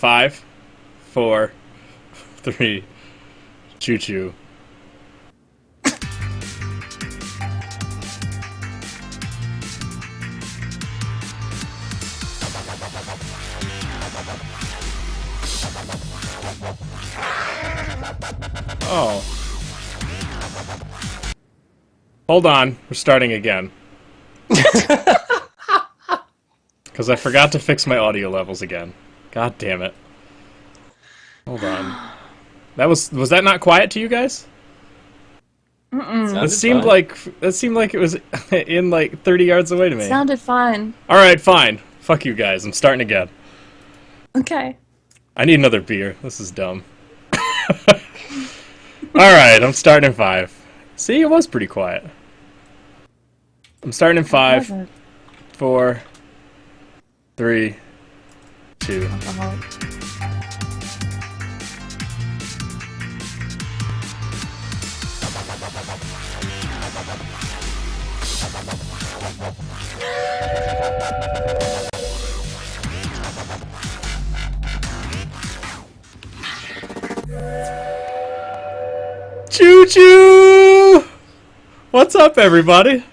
5, 4, 3, choo choo. Oh. Hold on, we're starting again. Because I forgot to fix my audio levels again. God damn it. Hold on. Was that not quiet to you guys? Mm-mm. That seemed like it was in like 30 yards away to me. Sounded fine. Alright, fine. Fuck you guys, I'm starting again. Okay. I need another beer. This is dumb. Alright, I'm starting in 5. See, it was pretty quiet. I'm starting in 5, 4, 3, 2. Choo choo! What's up, everybody?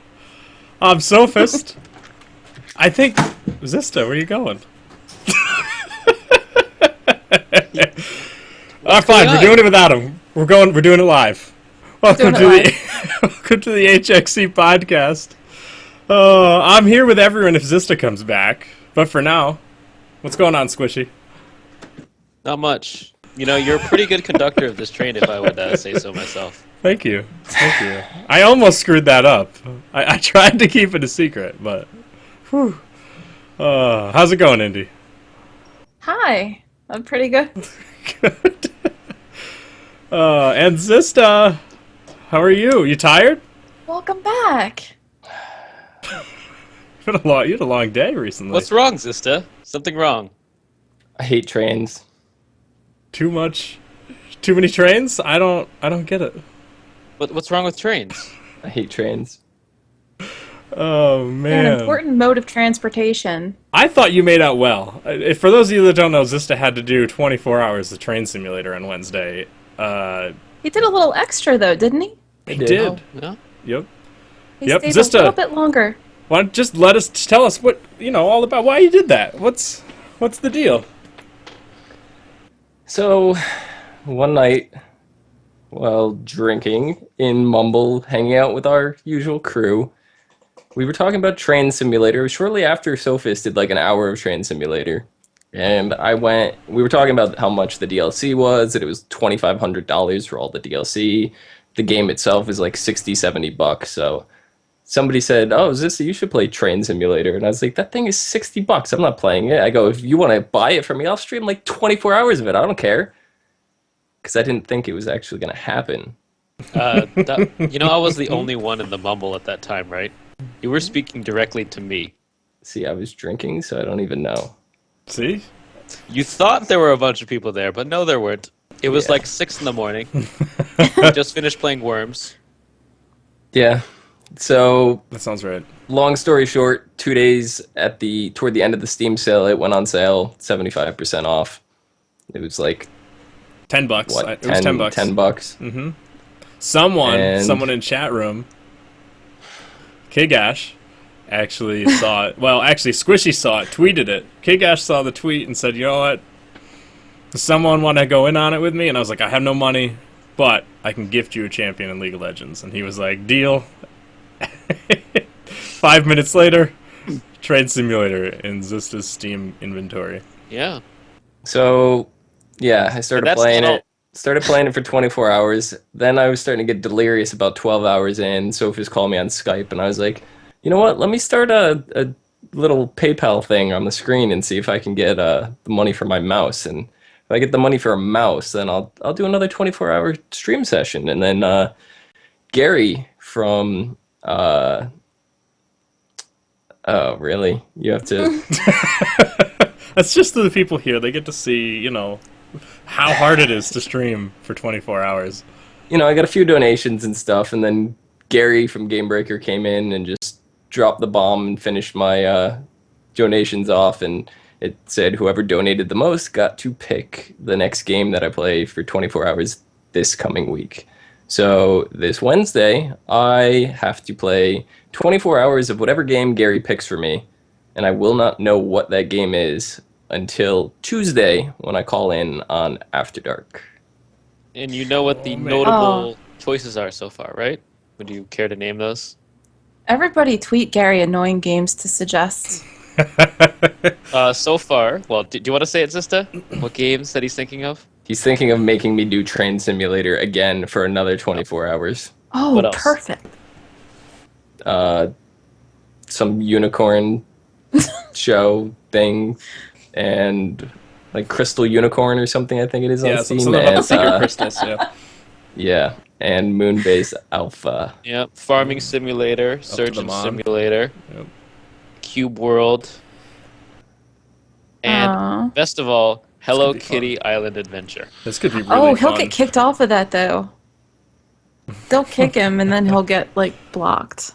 I'm Sophist. I think Zista, where are you going? Fine. We're doing it without him. We're doing it live. Welcome to the HXC podcast. I'm here with everyone if Zista comes back. But for now, what's going on, Squishy? Not much. You know, you're a pretty good conductor of this train, if I would say so myself. Thank you. Thank you. I almost screwed that up. I tried to keep it a secret, but... Whew. How's it going, Indy? Hi. I'm pretty good. Good. And Zista, how are you? You tired? Welcome back. You had a long day recently. What's wrong, Zista? Something wrong? I hate trains. Too many trains? I don't get it. What's wrong with trains? I hate trains. Oh They're man. an important mode of transportation. I thought you made out well. For those of you that don't know, Zista had to do 24 hours of Train Simulator on Wednesday. He did a little extra though, didn't he? He did. Oh, yeah? Yep. He Yep, stayed Zista. a little bit longer. Why don't just tell us what all about why you did that? What's the deal? So, one night, while drinking in Mumble, hanging out with our usual crew, we were talking about Train Simulator shortly after Sophist did like an hour of Train Simulator. And we were talking about how much the DLC was, that it was $2,500 for all the DLC. The game itself is like $60-70, so somebody said, "Oh, Zissa, you should play Train Simulator." And I was like, that thing is $60. I'm not playing it. I go, if you want to buy it for me, I'll stream like 24 hours of it. I don't care. Because I didn't think it was actually going to happen. I was the only one in the mumble at that time, right? You were speaking directly to me. See, I was drinking, so I don't even know. See? You thought there were a bunch of people there, but no, there weren't. It was like 6 in the morning. I just finished playing Worms. Yeah. So, That sounds right. long story short, 2 days toward the end of the Steam sale, it went on sale, 75% off. It was like $10. what? It was $10. $10. Someone in chat room, Kigash, actually saw it. Well, actually, Squishy saw it, tweeted it. Kigash saw the tweet and said, "You know what? Does someone want to go in on it with me?" And I was like, "I have no money, but I can gift you a champion in League of Legends." And he was like, "Deal." 5 minutes later, Trade Simulator in Zista's Steam inventory. Yeah. So, yeah, I started But that's playing not all- it. Started playing it for 24 hours. Then I was starting to get delirious about 12 hours in. Sophie's called me on Skype, and I was like, you know what? Let me start a little PayPal thing on the screen and see if I can get the money for my mouse. And if I get the money for a mouse, then I'll do another 24-hour stream session. And then Gary from... oh, really? You have to... That's just the people here. They get to see, how hard it is to stream for 24 hours. I got a few donations and stuff, and then Gary from Gamebreaker came in and just dropped the bomb and finished my donations off, and it said whoever donated the most got to pick the next game that I play for 24 hours this coming week. So this Wednesday, I have to play 24 hours of whatever game Gary picks for me, and I will not know what that game is until Tuesday when I call in on After Dark. And you know what the Oh, man. notable choices are so far, right? Would you care to name those? Everybody tweet Gary annoying games to suggest. So far, well, do you want to say it, Zista? What games that he's thinking of? He's thinking of making me do Train Simulator again for another 24 hours. Oh, What else? perfect. Some unicorn show thing, and like Crystal Unicorn or something, I think it is on Yeah, Steam. something about the And, secret crystals. Yeah. yeah, and Moonbase Alpha. Yeah, Farming Simulator, the Surgeon Mon. Simulator, Yep. Cube World, and Aw. best of all, Hello be fun. Kitty Island Adventure. This could be really Oh, he'll fun. get kicked off of that though. They'll kick him and then he'll get like blocked.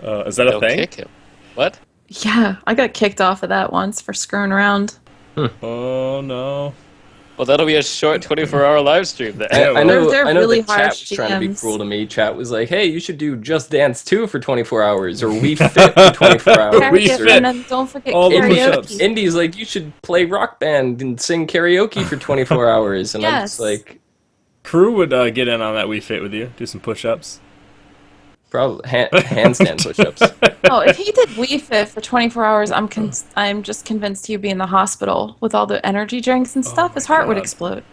Is that a They'll thing? kick him. What? Yeah, I got kicked off of that once for screwing around. Oh no. Well, that'll be a short 24-hour live stream then. Yeah, I know, They're I know really that chat harsh was trying to be GMs. cruel to me. Chat was like, hey, you should do Just Dance 2 for 24 hours, or We Fit for 24 hours. We Karaoke, Fit. and then don't forget All the karaoke. push-ups. Indy's like, you should play Rock Band and sing karaoke for 24 hours. And I'm just Yes. like, Crew would get in on that We Fit with you. Do some push-ups. probably handstand push-ups. Oh, if he did Wii Fit for 24 hours, I'm just convinced he'd be in the hospital with all the energy drinks and stuff. His heart would God. explode.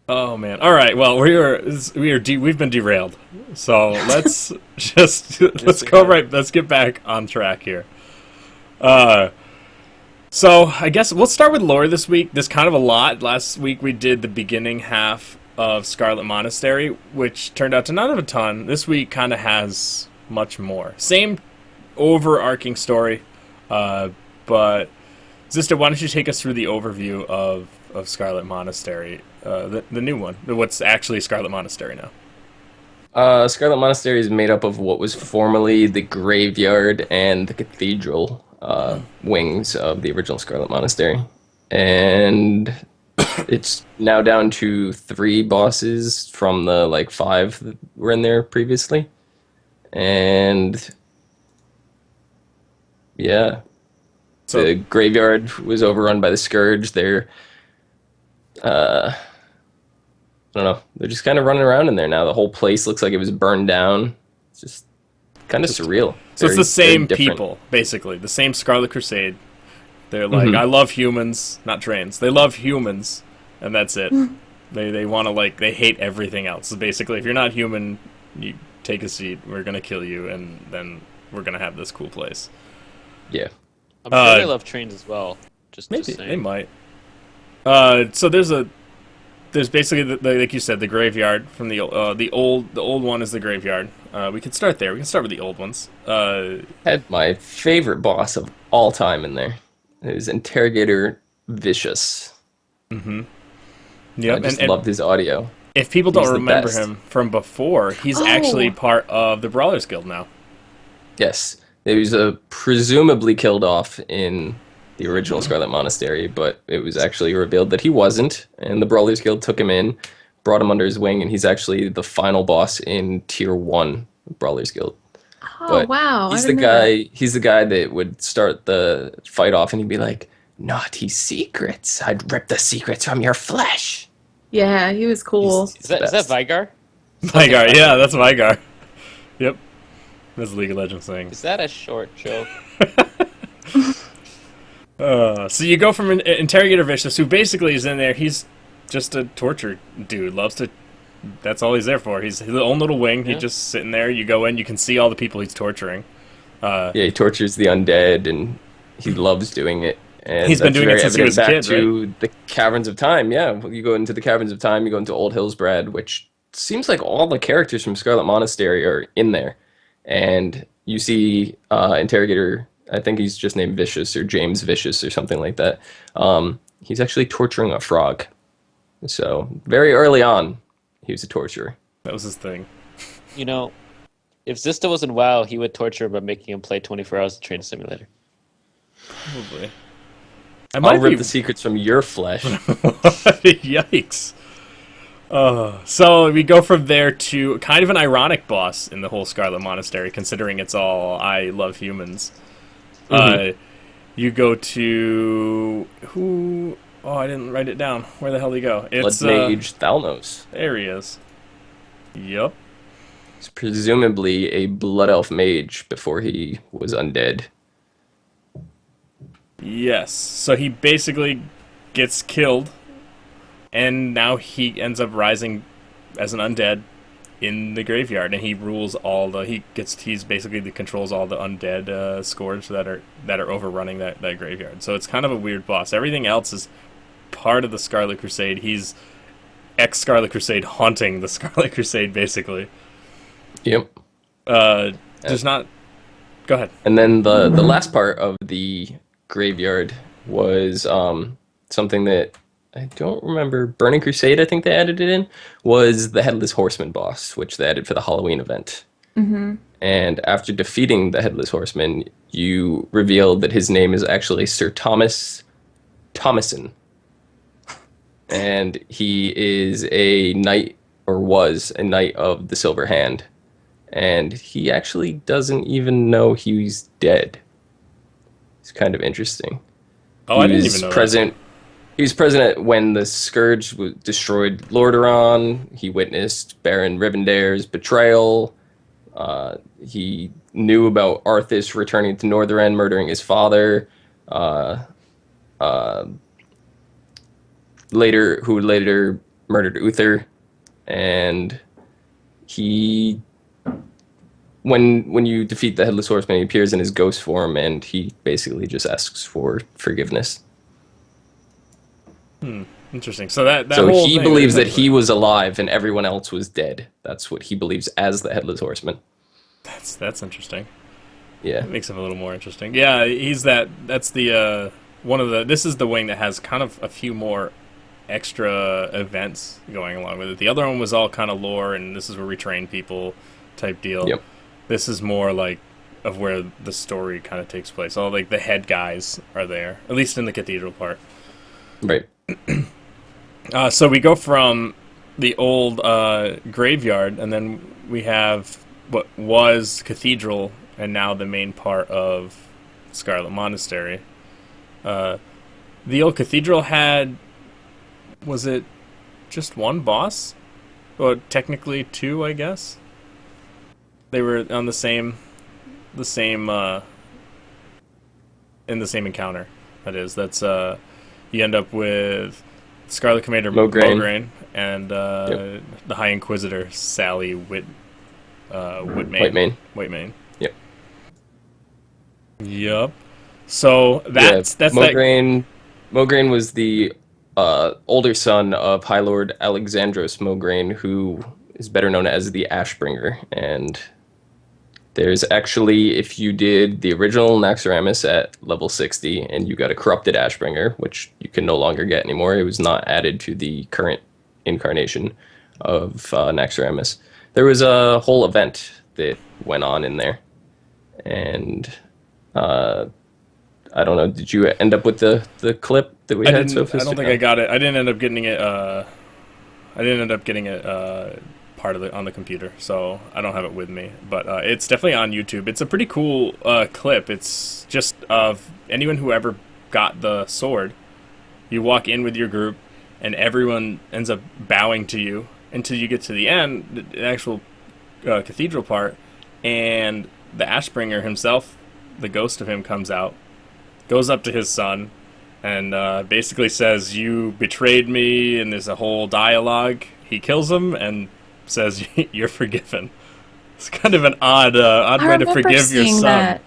Oh man. All right. Well, we've been derailed. So let's just let's we go have. right. Let's get back on track here. So I guess we'll start with lore this week. There's kind of a lot. Last week we did the beginning half of Scarlet Monastery, which turned out to not have a ton. This week kind of has much more. Same overarching story, but Zista, why don't you take us through the overview of Scarlet Monastery, the new one, what's actually Scarlet Monastery now? Scarlet Monastery is made up of what was formerly the graveyard and the cathedral wings of the original Scarlet Monastery. And it's now down to 3 bosses from the, 5 that were in there previously. And yeah, So the graveyard was overrun by the Scourge. They're, I don't know, they're just kind of running around in there now. The whole place looks like it was burned down. It's just kind of surreal. so it's Very- the same very different. people, basically, the same Scarlet Crusade. They're like, I love humans, not trains. They love humans, and that's it. They want to they hate everything else. So basically, if you're not human, you take a seat. We're gonna kill you, and then we're gonna have this cool place. Yeah. I'm sure they love trains as well. Just Maybe saying. they might. So there's basically like you said, the graveyard from the old one is the graveyard. We could start there. We can start with the old ones. Had my favorite boss of all time in there. It was Interrogator Vicious. I Yep, just and loved his audio. if people He's don't the remember best. him from before, he's Oh. actually part of the Brawlers Guild now. Yes. He was presumably killed off in the original Scarlet Monastery, but it was actually revealed that he wasn't, and the Brawlers Guild took him in, brought him under his wing, and he's actually the final boss in Tier 1 of Brawlers Guild. Oh, But wow. He's I the didn't know that. guy. He's the guy that would start the fight off, and he'd be like, "Naughty secrets! I'd rip the secrets from your flesh." Yeah, he was cool. He's Is that best. Vigar? Vygar, yeah, that's Vygar. Yep, that's a League of Legends thing. Is that a short joke? So you go from an Interrogator Vicious, who basically is in there. He's just a torture dude. Loves to. That's all he's there for. He's his own little wing. Yeah. He's just sitting there. You go in, you can see all the people he's torturing. Yeah, he tortures the undead, and he loves doing it. And He's been that's doing it very since he was evident a back kid, to the Caverns of Time. Yeah, you go into the Caverns of Time, you go into Old Hillsbrad, which seems like all the characters from Scarlet Monastery are in there. And you see Interrogator, I think he's just named Vicious or James Vicious or something like that. He's actually torturing a frog. So very early on, he was a torturer. That was his thing. You know, if Zista was in WoW, he would torture him by making him play 24 hours of Train Simulator. Probably. I I'll might rip be. the secrets from your flesh. Yikes. So we go from there to kind of an ironic boss in the whole Scarlet Monastery, considering it's all I love humans. You go to who? Oh, I didn't write it down. Where the hell did he go? Blood It's Mage Thalnos. there he is. Yup. He's presumably a Blood Elf mage before he was undead. Yes. So he basically gets killed, and now he ends up rising as an undead in the graveyard, and he rules all the. He's basically the controls all the undead scourge that are overrunning that graveyard. So it's kind of a weird boss. Everything else is part of the Scarlet Crusade. He's ex Scarlet Crusade haunting the Scarlet Crusade, basically. Yep. There's not. Go ahead. And then the last part of the graveyard was something that I don't remember. Burning Crusade, I think they added it in, was the Headless Horseman boss, which they added for the Halloween event. Mm-hmm. And after defeating the Headless Horseman, you revealed that his name is actually Sir Thomas Thomason. And he is a knight, or was a knight of the Silver Hand. And he actually doesn't even know he's dead. It's kind of interesting. Oh, I didn't even know that. He was present when the Scourge destroyed Lordaeron. He witnessed Baron Rivendare's betrayal. He knew about Arthas returning to Northrend, murdering his father. Who later murdered Uther. And he... When you defeat the Headless Horseman, he appears in his ghost form, and he basically just asks for forgiveness. Interesting. So that So whole he thing, believes that he was alive and everyone else was dead. That's what he believes as the Headless Horseman. That's interesting. Yeah. It makes him a little more interesting. Yeah, he's that. That's the one of the. This is the wing that has kind of a few more extra events going along with it. The other one was all kind of lore, and this is where we train people type deal. Yep. This is more like of where the story kind of takes place. All like the head guys are there, at least in the cathedral part. Right. So we go from the old graveyard, and then we have what was cathedral, and now the main part of Scarlet Monastery. The old cathedral had, was it just one boss? Well, technically two, I guess. They were on the same in the same encounter. That's you end up with Scarlet Commander Mograine and the High Inquisitor Sally Whitmane. Yep. Yup. So that's Mograine. Mograine was the older son of High Lord Alexandros Mograine, who is better known as the Ashbringer. And there's actually, if you did the original Naxxramas at level 60 and you got a corrupted Ashbringer, which you can no longer get anymore, it was not added to the current incarnation of Naxxramas. There was a whole event that went on in there. And I don't know, did you end up with the clip that we had, Sophist? I don't think I got it. I didn't end up getting it part of it on the computer, so I don't have it with me. But it's definitely on YouTube. It's a pretty cool clip. It's just of anyone who ever got the sword. You walk in with your group, and everyone ends up bowing to you until you get to the end, the actual cathedral part, and the Ashbringer himself, the ghost of him, comes out, goes up to his son, and basically says, "You betrayed me," and there's a whole dialogue. He kills him and says, "You're forgiven." It's kind of an odd way to forgive your son. That.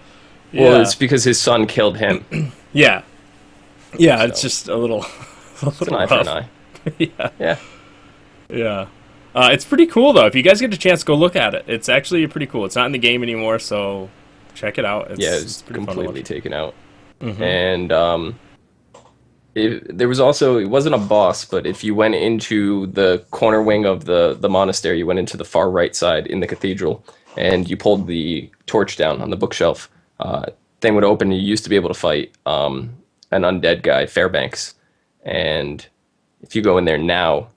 Yeah. Well, it's because his son killed him. Yeah. Yeah, So, it's just a little, it's an eye for an eye. Yeah. Yeah. Yeah. It's pretty cool, though. If you guys get a chance, go look at it. It's actually pretty cool. It's not in the game anymore, so check it out. It's pretty fun to completely watch. taken out. Mhm. And there was also, it wasn't a boss, but if you went into the corner wing of the monastery, you went into the far right side in the cathedral, and you pulled the torch down on the bookshelf, thing would open, and you used to be able to fight an undead guy, Fairbanks, and if you go in there now,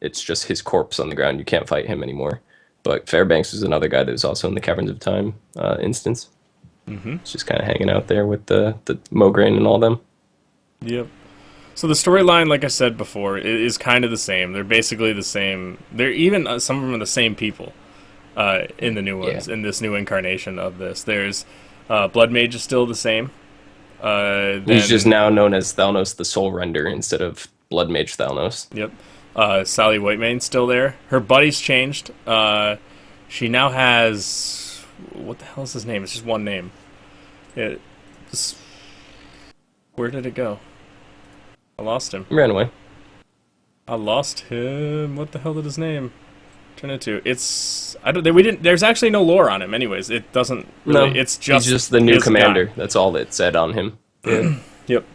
it's just his corpse on the ground. You can't fight him anymore. But Fairbanks was another guy that was also in the Caverns of Time instance. Mm-hmm. It's just kind of hanging out there with the Mograine and all them. Yep. So the storyline, like I said before, is kind of the same. They're basically the same. They're even some of them are the same people in the new ones, in this new incarnation of this. There's Blood Mage is still the same. He's just now known as Thalnos the Soul Render instead of Blood Mage Thalnos. Yep. Sally Whitemane's still there. Her buddy's changed. She now has... What the hell is his name? It's just one name. Where did it go? I lost him. He ran away. I lost him. What the hell did his name turn into? It's... I don't... We didn't... There's actually no lore on him anyways. It doesn't... Really, No, it's just... he's just the new his commander. guy. That's all it said on him. Yeah. Yep.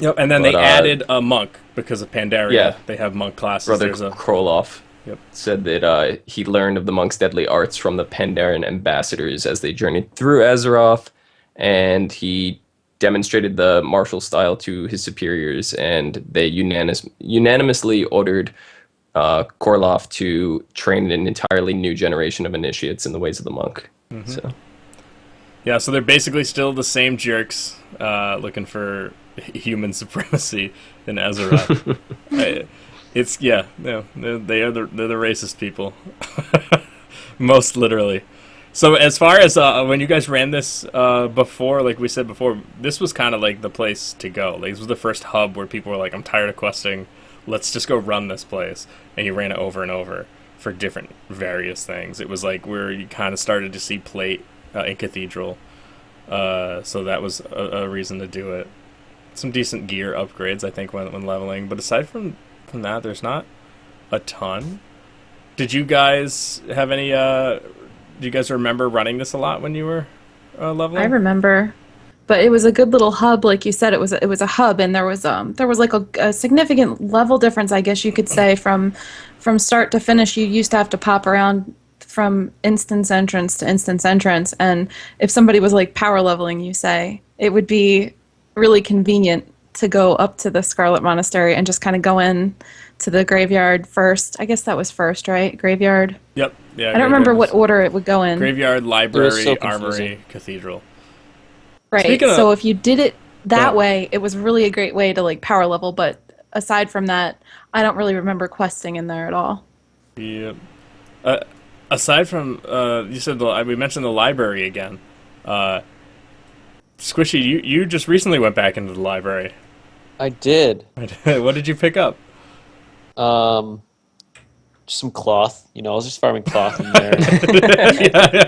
Yep, and then But, they added a monk because of Pandaria. Yeah. They have monk classes. Brother There's a... Kroloff Yep. said that he learned of the monk's deadly arts from the Pandaren ambassadors as they journeyed through Azeroth, and he demonstrated the martial style to his superiors, and they unanimously ordered Korloff to train an entirely new generation of initiates in the ways of the monk. Mm-hmm. So Yeah, so they're basically still the same jerks looking for human supremacy in Azeroth. They're the racist people, most literally. So as far as when you guys ran this before, like we said before, this was kind of like the place to go. Like this was the first hub where people were like, "I'm tired of questing. Let's just go run this place." And you ran it over and over for different various things. It was like where you kind of started to see plate in Cathedral. So that was a reason to do it. Some decent gear upgrades, I think, when leveling. But aside from that, there's not a ton. Did you guys have any... do you guys remember running this a lot when you were leveling? I remember, but it was a good little hub, like you said. It was a hub, and there was like a significant level difference, I guess you could say, from start to finish. You used to have to pop around from instance entrance to instance entrance, and if somebody was like power leveling, you say, it would be really convenient to go up to the Scarlet Monastery and just kind of go in to the graveyard first. I guess that was first, right? Graveyard. Yep. Yeah. I don't remember what order it would go in. Graveyard, library, so armory, cathedral. Right. Speaking of- So if you did it that Yeah. way, it was really a great way to like power level. But aside from that, I don't really remember questing in there at all. Yep. Aside from you said we mentioned the library again. Squishy, you just recently went back into the library. I did. What did you pick up? Just some cloth. I was just farming cloth in there.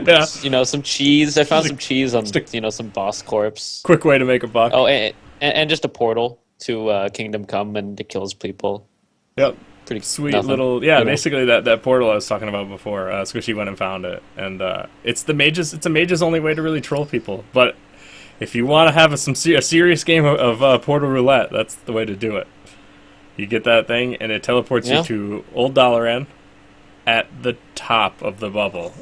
Yeah. Some cheese. I found some cheese on, some boss corpse. Quick way to make a buck. Oh, and just a portal to Kingdom Come and to kill people. Yep. Pretty Sweet nothing, little, basically that portal I was talking about before. Squishy went and found it, and it's a mage's only way to really troll people. But if you want to have a serious game of Portal Roulette, that's the way to do it. You get that thing, and it teleports you to Old Dalaran at the top of the bubble,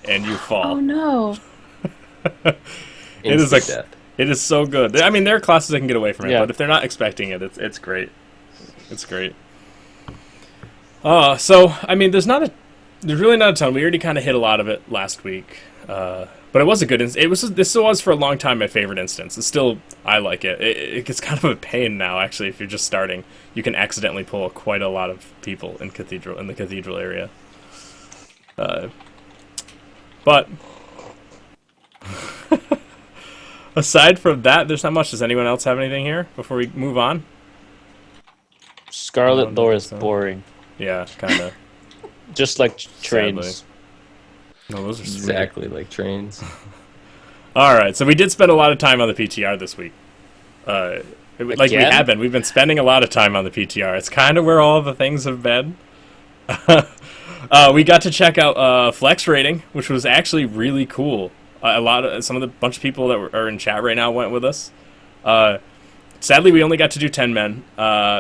and you fall. Oh no! It is like Instant death. it is so good. I mean, there are classes that can get away from it, Yeah. but if they're not expecting it, it's great. It's great. So I mean, there's really not a ton. We already kind of hit a lot of it last week, but it was a good. This was for a long time my favorite instance. It's still, I like it. It gets kind of a pain now, actually. If you're just starting, you can accidentally pull quite a lot of people in the cathedral area. But aside from that, there's not much. Does anyone else have anything here before we move on? Scarlet No, Lore is so. boring. Yeah, kind of. Just like trains. Sadly. No, those are sweet. Exactly like trains. All right, so we did spend a lot of time on the PTR this week. Like we Again? have been. We've been spending a lot of time on the PTR. It's kind of where all the things have been. We got to check out Flex Rating, which was actually really cool. Bunch of people that are in chat right now went with us. Sadly, we only got to do 10 men.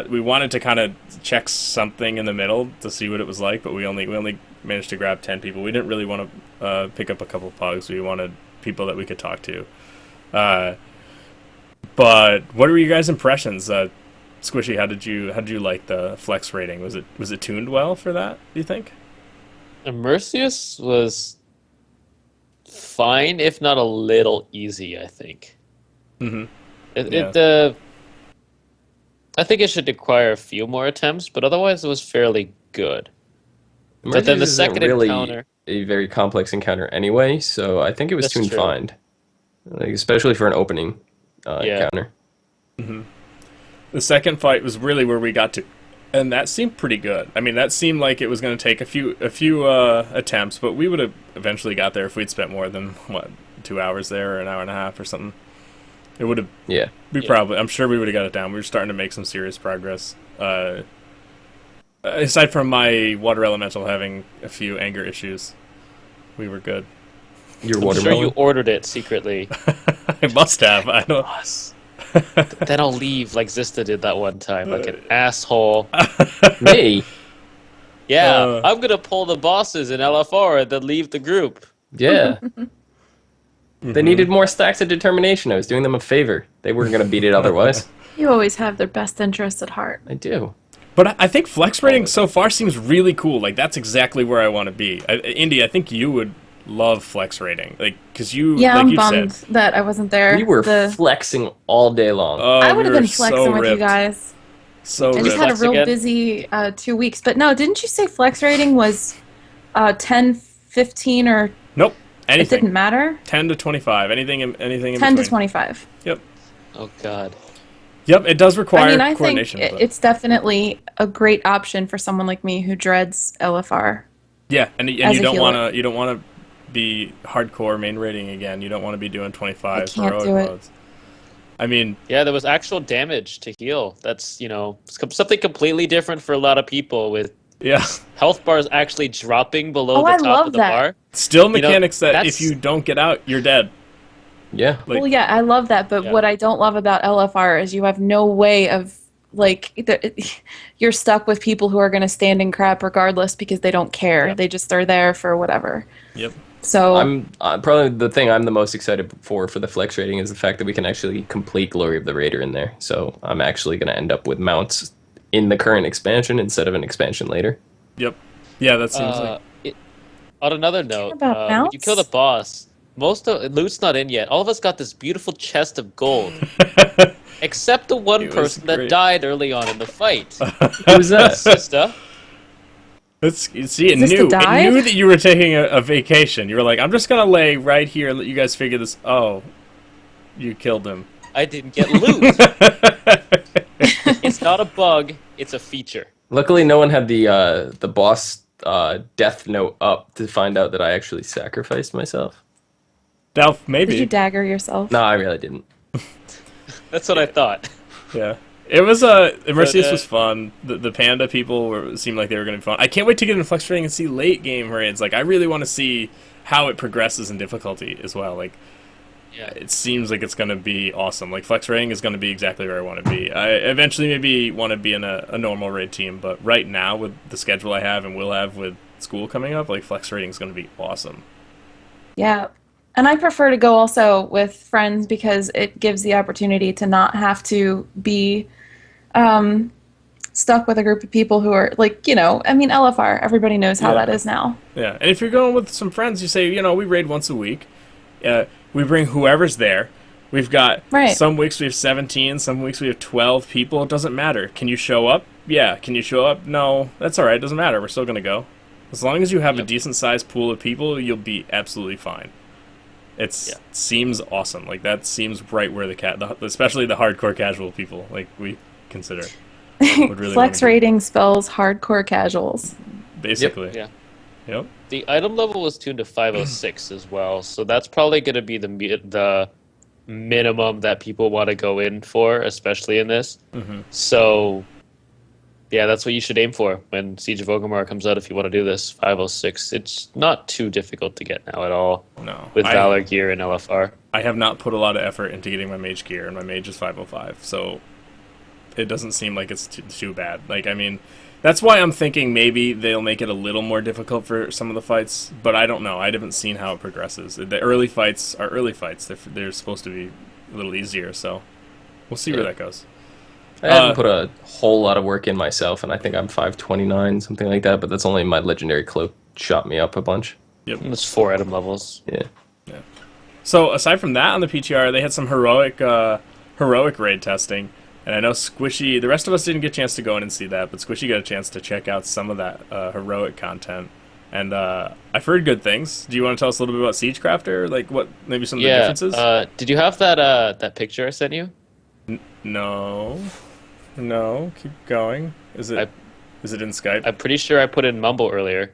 We wanted to kind of check something in the middle to see what it was like, but we only managed to grab 10 people. We didn't really want to pick up a couple pugs. We wanted people that we could talk to. But what were your guys' impressions? Squishy, how did you like the flex rating? Was it tuned well for that? Do you think? Immersius was fine, if not a little easy, I think. Mm-hmm. It, Yeah. it I think it should require a few more attempts, but otherwise it was fairly good. But then Emerges the isn't second really encounter, a very complex encounter anyway, so I think it was that's tuned true. fine, like, especially for an opening Yeah. encounter. The second fight was really where we got to, and that seemed pretty good. I mean, that seemed like it was going to take a few attempts, but we would have eventually got there if we'd spent more than what 2 hours there, or an hour and a half, or something. It would have. Yeah. We Yeah. probably. I'm sure we would have got it down. We were starting to make some serious progress. Aside from my water elemental having a few anger issues, we were good. Your I'm sure watermelon. you ordered it secretly. I must have. I don't. Boss. Then I'll leave like Zista did that one time, like an asshole. Me? Yeah, Uh. I'm gonna pull the bosses in LFR and then leave the group. Yeah. They needed more stacks of determination. I was doing them a favor. They weren't going to beat it otherwise. You always have their best interests at heart. I do. But I think flex rating so far seems really cool. Like that's exactly where I want to be. Indy, I think you would love flex rating, like because you, Yeah, like I'm you bummed said, that I wasn't there. We were The- flexing all day long. I would we have were been flexing so with you ripped. guys. So I just ripped. had a Flex real again? busy 2 weeks. But no, didn't you say flex rating was 10, 15, or Nope. it Anything. didn't matter? 10 to 25. Anything in 10 between. to 25. Yep. Oh God. Yep. It does require I mean, I think coordination. but- it's definitely a great option for someone like me who dreads LFR. yeah, and as you a don't healer. want to be hardcore main rating again. You don't want to be doing 25 I can't heroic do it. modes. I mean, Yeah, there was actual damage to heal. That's, something completely different for a lot of people with yeah. health bars actually dropping below Oh, the I top love of the that. bar. Still You know, mechanics that that's- if you don't get out, you're dead. Yeah. Like- Well, yeah, I love that. But Yeah. what I don't love about LFR is you have no way of, like, you're stuck with people who are going to stand in crap regardless because they don't care. Yeah. They just are there for whatever. Yep. So I'm probably the thing I'm the most excited for the flex rating is the fact that we can actually complete Glory of the Raider in there. So I'm actually going to end up with mounts in the current expansion instead of an expansion later. Yep. Yeah, that seems like. On another note, about when you mounts? kill the boss, most of loot's not in yet. All of us got this beautiful chest of gold, except the one It was person that great. died early on in the fight. Who's that? Sister. You see, it Is this the knew. It dive? knew that you were taking a vacation. You were like, I'm just gonna lay right here and let you guys figure this. Oh, you killed him. I didn't get loot. It's not a bug. It's a feature. Luckily, no one had the boss death note up to find out that I actually sacrificed myself. Now, did maybe. you dagger yourself? No, I really didn't. That's what I thought. Yeah. It was Immersius But, was fun. The panda people seemed like they were going to be fun. I can't wait to get into Flex Rating and see late game raids. Like I really want to see how it progresses in difficulty as well. Like Yeah. it seems like it's going to be awesome. Like Flex Rating is going to be exactly where I want to be. I eventually maybe want to be in a normal raid team, but right now with the schedule I have and will have with school coming up, like Flex Rating is going to be awesome. Yeah. And I prefer to go also with friends because it gives the opportunity to not have to be stuck with a group of people who are like, I mean, LFR, everybody knows how Yeah. that is now. Yeah, and if you're going with some friends, you say, we raid once a week. We bring whoever's there. We've got Right. some weeks we have 17, some weeks we have 12 people. It doesn't matter. Can you show up? Yeah. Can you show up? No. That's all right. It doesn't matter. We're still going to go. As long as you have a Yep. decent-sized pool of people, you'll be absolutely fine. It Yeah. seems awesome. Like, that seems right where especially the hardcore casual people, like, we consider. Would really wanna Flex do. rating spells hardcore casuals. Basically. Yeah. Yep. The item level was tuned to 506 as well, so that's probably going to be the minimum that people want to go in for, especially in this. Mhm. So, yeah, that's what you should aim for when Siege of Orgrimmar comes out if you want to do this. 506. It's not too difficult to get now at all No. with Valor gear and LFR. I have not put a lot of effort into getting my mage gear, and my mage is 505, so it doesn't seem like it's too bad. Like, I mean, that's why I'm thinking maybe they'll make it a little more difficult for some of the fights, but I don't know. I haven't seen how it progresses. The early fights are early fights. They're supposed to be a little easier, so We'll see where that goes. I haven't put a whole lot of work in myself, and I think I'm 529, something like that. But that's only my legendary cloak shot me up a bunch. Yep. It's 4 item levels. Yeah. So aside from that on the PTR, they had some heroic raid testing, and I know Squishy. The rest of us didn't get a chance to go in and see that, but Squishy got a chance to check out some of that heroic content, and I've heard good things. Do you want to tell us a little bit about Siegecrafter? Like what maybe some of the differences? Did you have that picture I sent you? No, keep going. Is it in Skype? I'm pretty sure I put it in Mumble earlier,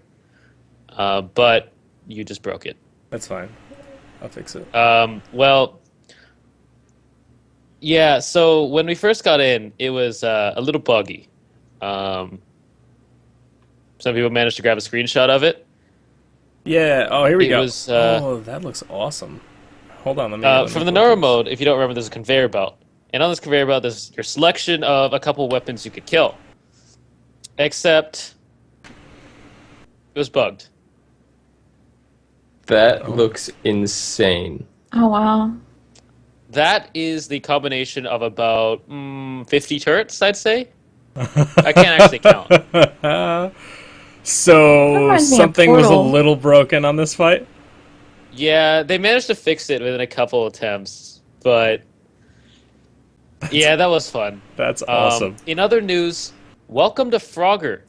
but you just broke it. That's fine. I'll fix it. Well, yeah, so when we first got in, it was a little buggy. Some people managed to grab a screenshot of it. Yeah, oh, here we It go. was, oh, that looks awesome. Hold on, let me From the normal mode, if you don't remember, there's a conveyor belt. And on this conveyor belt, there's your selection of a couple weapons you could kill. Except, it was bugged. That looks insane. Oh wow. That is the combination of about 50 turrets, I'd say. I can't actually count. So reminds me of something was a Portal. little broken on this fight? Yeah, they managed to fix it within a couple attempts, but yeah, that was fun. That's awesome. In other news, welcome to Frogger.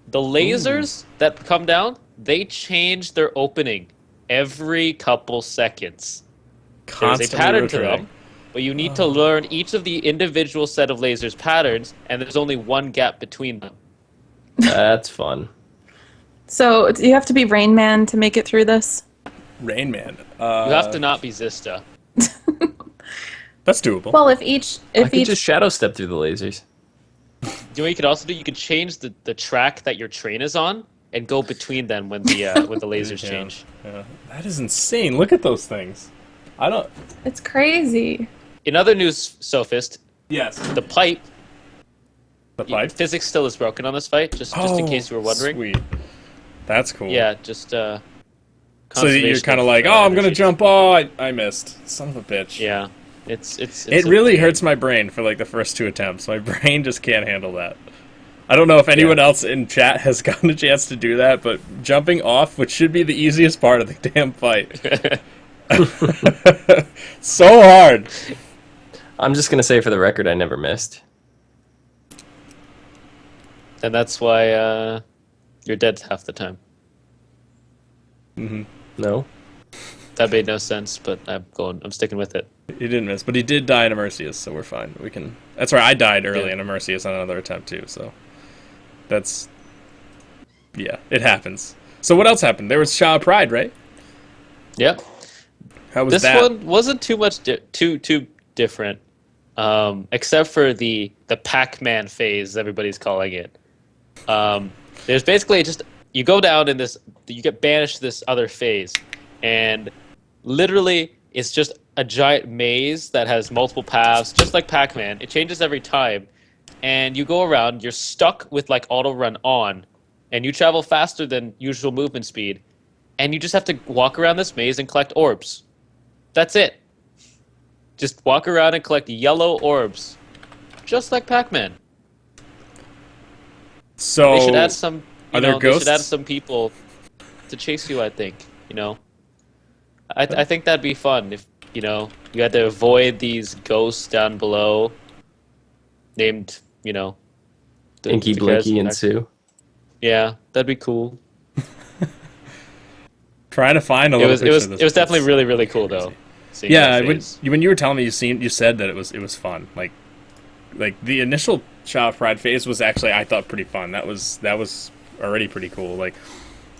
The lasers that come down, they change their opening every couple seconds. There's a Constantly pattern to rotating. them, but you need to learn each of the individual set of lasers patterns, and there's only one gap between them. That's fun. So do you have to be Rain Man to make it through this? Rain Man. You have to not be Zista. That's doable. Well, if I could just shadow step through the lasers. You know what you could also do? You could change the track that your train is on and go between them when the lasers Yeah, change. yeah. That is insane. Look at those things. I don't. it's crazy. In other news, Sophist, Yes. the pipe, The pipe. physics still is broken on this fight, just in case you were wondering. Sweet. That's cool. Yeah, just So you're conservation kind of of, like, oh, I'm gonna energy. jump. Oh, I missed. Son of a bitch. Yeah, it's It a really pain. hurts my brain for like the first 2 attempts. My brain just can't handle that. I don't know if anyone else in chat has gotten a chance to do that, but jumping off, which should be the easiest part of the damn fight, so hard. I'm just gonna say for the record, I never missed. And that's why you're dead half the time. No. That made no sense, but I'm sticking with it. He didn't miss, but he did die in Immersius, so we're fine. We can. That's where I died early in Immersius on another attempt too. So that's yeah, it happens. So what else happened? There was Shaw Pride, right? Yep. How was This that? one wasn't too much too different, except for the Pac-Man phase, everybody's calling it. There's basically just you go down in this, you get banished to this other phase, and literally it's just a giant maze that has multiple paths, just like Pac-Man. It changes every time, and you go around. You're stuck with like auto run on, and you travel faster than usual movement speed, and you just have to walk around this maze and collect orbs. That's it. Just walk around and collect yellow orbs, just like Pac-Man. So They should add some. are there They should add ghosts? some people to chase you. I think. I think that'd be fun if you had to avoid these ghosts down below, named the Inky, the Blinky, and characters- Sue. Yeah, that'd be cool. trying to find a It little. was picture of this, but definitely it's- really cool though. seeing Yeah, that when phase. you were telling me you said that it was fun. Like the initial Shaw of Pride phase was actually, I thought, pretty fun. That was already pretty cool. Like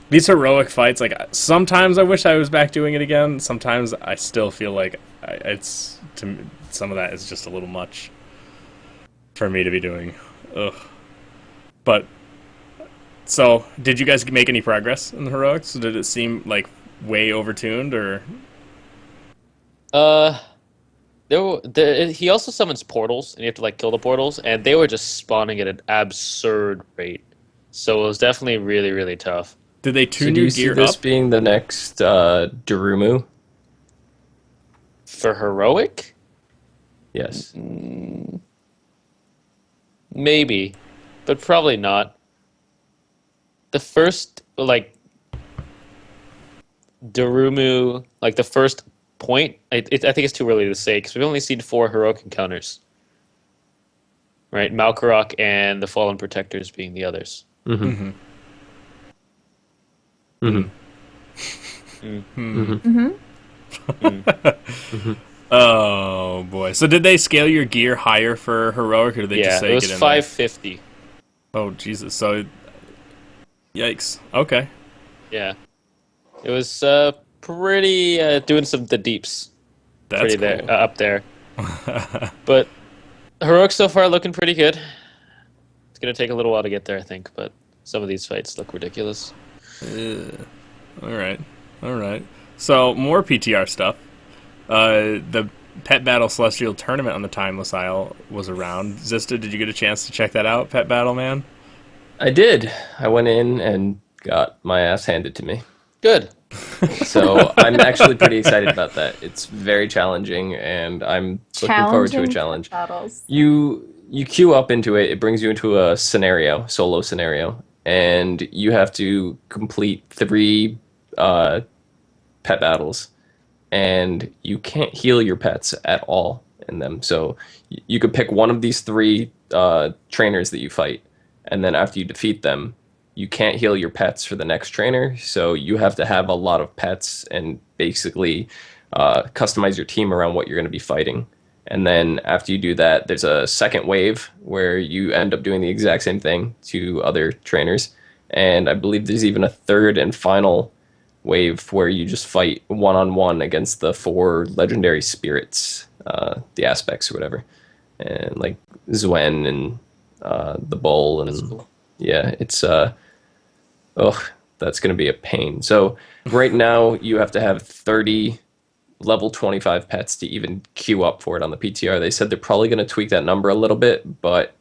these heroic fights, like sometimes I wish I was back doing it again. Sometimes I still feel like some of that is just a little much for me to be doing. Ugh. But so, did you guys make any progress in the heroics? Did it seem like way overtuned, or He also summons portals, and you have to kill the portals, and they were just spawning at an absurd rate. So it was definitely really, really tough. did they So tune do your you see gear this up? being the next Darumu? For heroic, Yes. Maybe, but probably not. The first, like, Darumu, like the first point, I think it's too early to say because we've only seen 4 heroic encounters. Right? Malkorok and the Fallen Protectors being the others. Mm-hmm. Mm-hmm. Mm-hmm. Mm-hmm. Oh boy! So did they scale your gear higher for heroic, or did they just Yeah, say it was get in 550. there? Oh Jesus! So, yikes. Okay. Yeah. It was pretty doing the deeps. That's Pretty cool. there up there. But heroic so far looking pretty good. It's gonna take a little while to get there, I think, but some of these fights look ridiculous. All right. All right. So more PTR stuff. The Pet Battle Celestial Tournament on the Timeless Isle was around. Zista, did you get a chance to check that out, Pet Battle Man? I did. I went in and got my ass handed to me. Good. So I'm actually pretty excited about that. It's very challenging, and I'm looking forward to a challenge. battles. You queue up into it. It brings you into a solo scenario, and you have to complete 3 pet battles, and you can't heal your pets at all in them. So you could pick one of these 3 trainers that you fight, and then after you defeat them, you can't heal your pets for the next trainer. So you have to have a lot of pets and basically customize your team around what you're going to be fighting. And then after you do that, there's a second wave where you end up doing the exact same thing to other trainers. And I believe there's even a third and final wave where you just fight one-on-one against the 4 legendary spirits, the aspects or whatever. And like Zwen and the Bull. And That's cool. yeah, it's that's going to be a pain. So right now you have to have 30 level 25 pets to even queue up for it on the PTR. They said they're probably going to tweak that number a little bit, but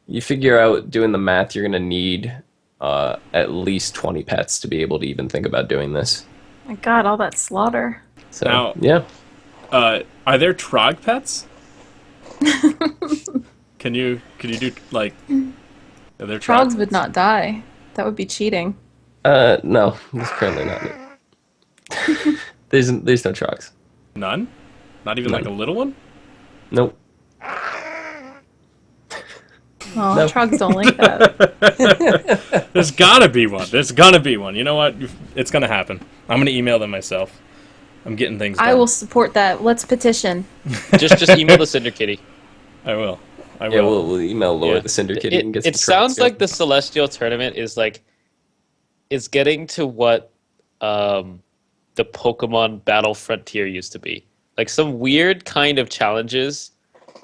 you figure out doing the math, you're going to need at least 20 pets to be able to even think about doing this. My God, all that slaughter. So Now- yeah, Are there Trog pets? Can you do like? Are there Trogs pets? would not die. That would be cheating. no, there's currently not. There's no trucks. None. Not even like a None. little one. Nope. Oh, No. Trogs don't like that. There's gotta be one. There's gonna be one. You know what? It's gonna happen. I'm gonna email them myself. I'm getting things done. I will support that. Let's petition. Just email the Cinder Kitty. I will. I will. Yeah, we'll email Lord Yeah. the Cinder Kitty and get some It sounds trucks like going. the Celestial Tournament is like it's getting to what the Pokemon Battle Frontier used to be. Like some weird kind of challenges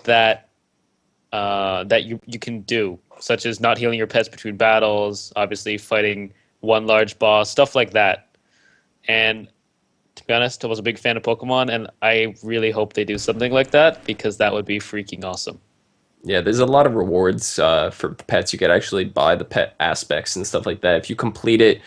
that that you can do, such as not healing your pets between battles, obviously fighting one large boss, stuff like that. And to be honest, I was a big fan of Pokemon, and I really hope they do something like that because that would be freaking awesome. Yeah, there's a lot of rewards for pets. You could actually buy the pet aspects and stuff like that. If you complete it,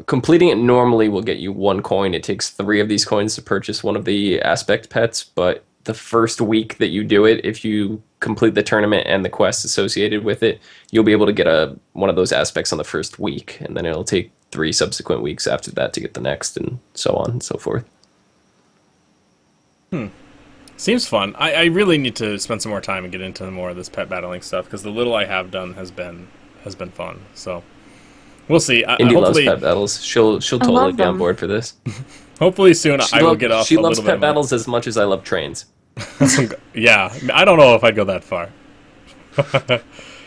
completing it normally will get you 1 coin. It takes 3 of these coins to purchase one of the aspect pets, but the first week that you do it, if you complete the tournament and the quest associated with it, you'll be able to get one of those aspects on the first week, and then it'll take 3 subsequent weeks after that to get the next, and so on and so forth. Seems fun. I really need to spend some more time and get into more of this pet battling stuff because the little I have done has been fun. So we'll see. Indy loves Hopefully, pet battles. She'll totally love be on them. board for this. hopefully soon I will get off She a loves little bit pet of my- battles as much as I love trains. Yeah, I don't know if I'd go that far.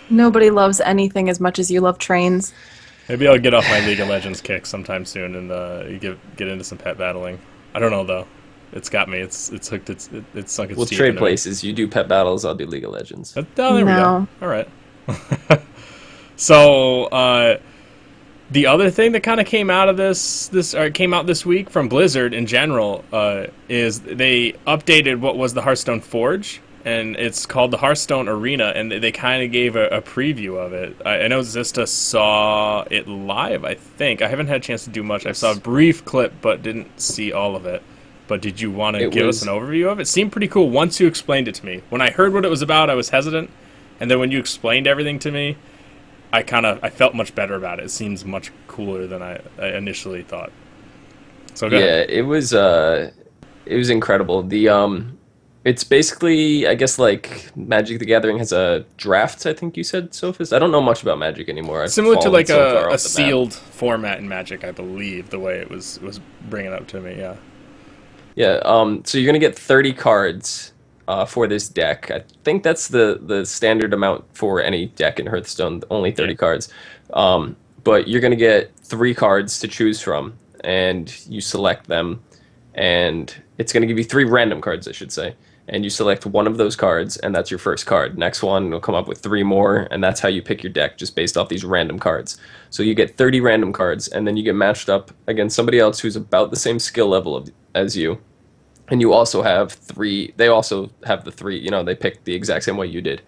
Nobody loves anything as much as you love trains. Maybe I'll get off my League of Legends kick sometime soon and get into some pet battling. I don't know though. It's got me. It's hooked. It's sunk its We'll teeth trade into me. places. You do pet battles, I'll do League of Legends. Oh, there we No. go. All right. So the other thing that kind of came out of came out this week from Blizzard in general is they updated what was the Hearthstone Forge, and it's called the Hearthstone Arena, and they kind of gave a preview of it. I know Zista saw it live. I think I haven't had a chance to do much. I saw a brief clip, but didn't see all of it. but did you want to It give us was- an overview of it? It seemed pretty cool once you explained it to me. When I heard what it was about, I was hesitant, and then when you explained everything to me, I felt much better about it. It seems much cooler than I initially thought. So go Yeah, ahead. it was incredible. It's basically, I guess, like Magic the Gathering has a draft. I think you said, Sophist. I don't know much about Magic anymore. I've Similar to fallen like so far a off the map. sealed format in Magic, I believe, the way it was bringing up to me. Yeah. Yeah. So you're gonna get 30 cards for this deck. I think that's the standard amount for any deck in Hearthstone. Only 30 Yeah. cards. But you're gonna get 3 cards to choose from, and you select them, and it's gonna give you 3 random cards, I should say. And you select one of those cards, and that's your first card. Next one will come up with 3 more, and that's how you pick your deck, just based off these random cards. So you get 30 random cards, and then you get matched up against somebody else who's about the same skill level as you, and you also have 3. They also have the 3. They pick the exact same way you did,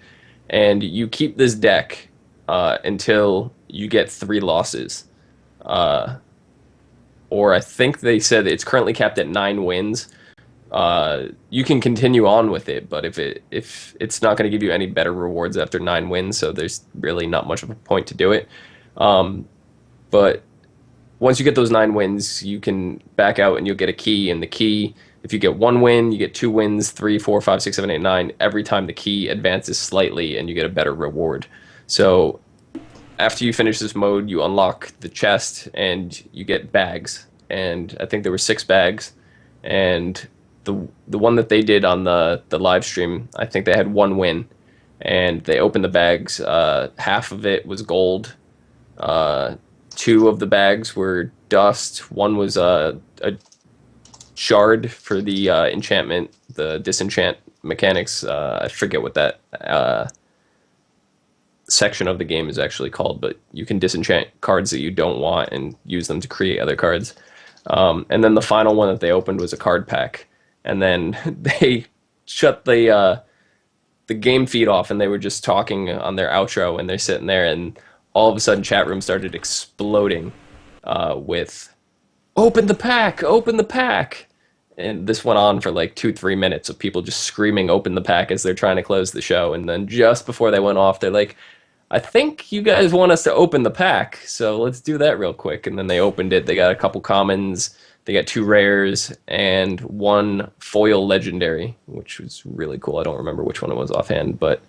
and you keep this deck until you get 3 losses. Or I think they said it's currently capped at 9 wins. You can continue on with it, but if it's not going to give you any better rewards after 9 wins, so there's really not much of a point to do it. But once you get those 9 wins, you can back out and you'll get a key. And the key, if you get 1 win, you get 2 wins, 3, 4, 5, 6, 7, 8, 9. Every time the key advances slightly, and you get a better reward. So after you finish this mode, you unlock the chest and you get bags. And I think there were 6 bags, and the one that they did on the live stream, I think they had 1 win, and they opened the bags. Half of it was gold. 2 of the bags were dust. One was a shard for the enchantment, the disenchant mechanics. I forget what that section of the game is actually called, but you can disenchant cards that you don't want and use them to create other cards. And then the final one that they opened was a card pack, and then they shut the game feed off, and they were just talking on their outro, and they're sitting there, and all of a sudden chat room started exploding with "Open the pack! Open the pack!" And this went on for like 2-3 minutes of people just screaming "Open the pack" as they're trying to close the show. And then just before they went off, they're like, "I think you guys want us to open the pack, so let's do that real quick." And then they opened it. They got a couple commons, they got 2 rares, and 1 foil legendary, which was really cool. I don't remember which one it was offhand, but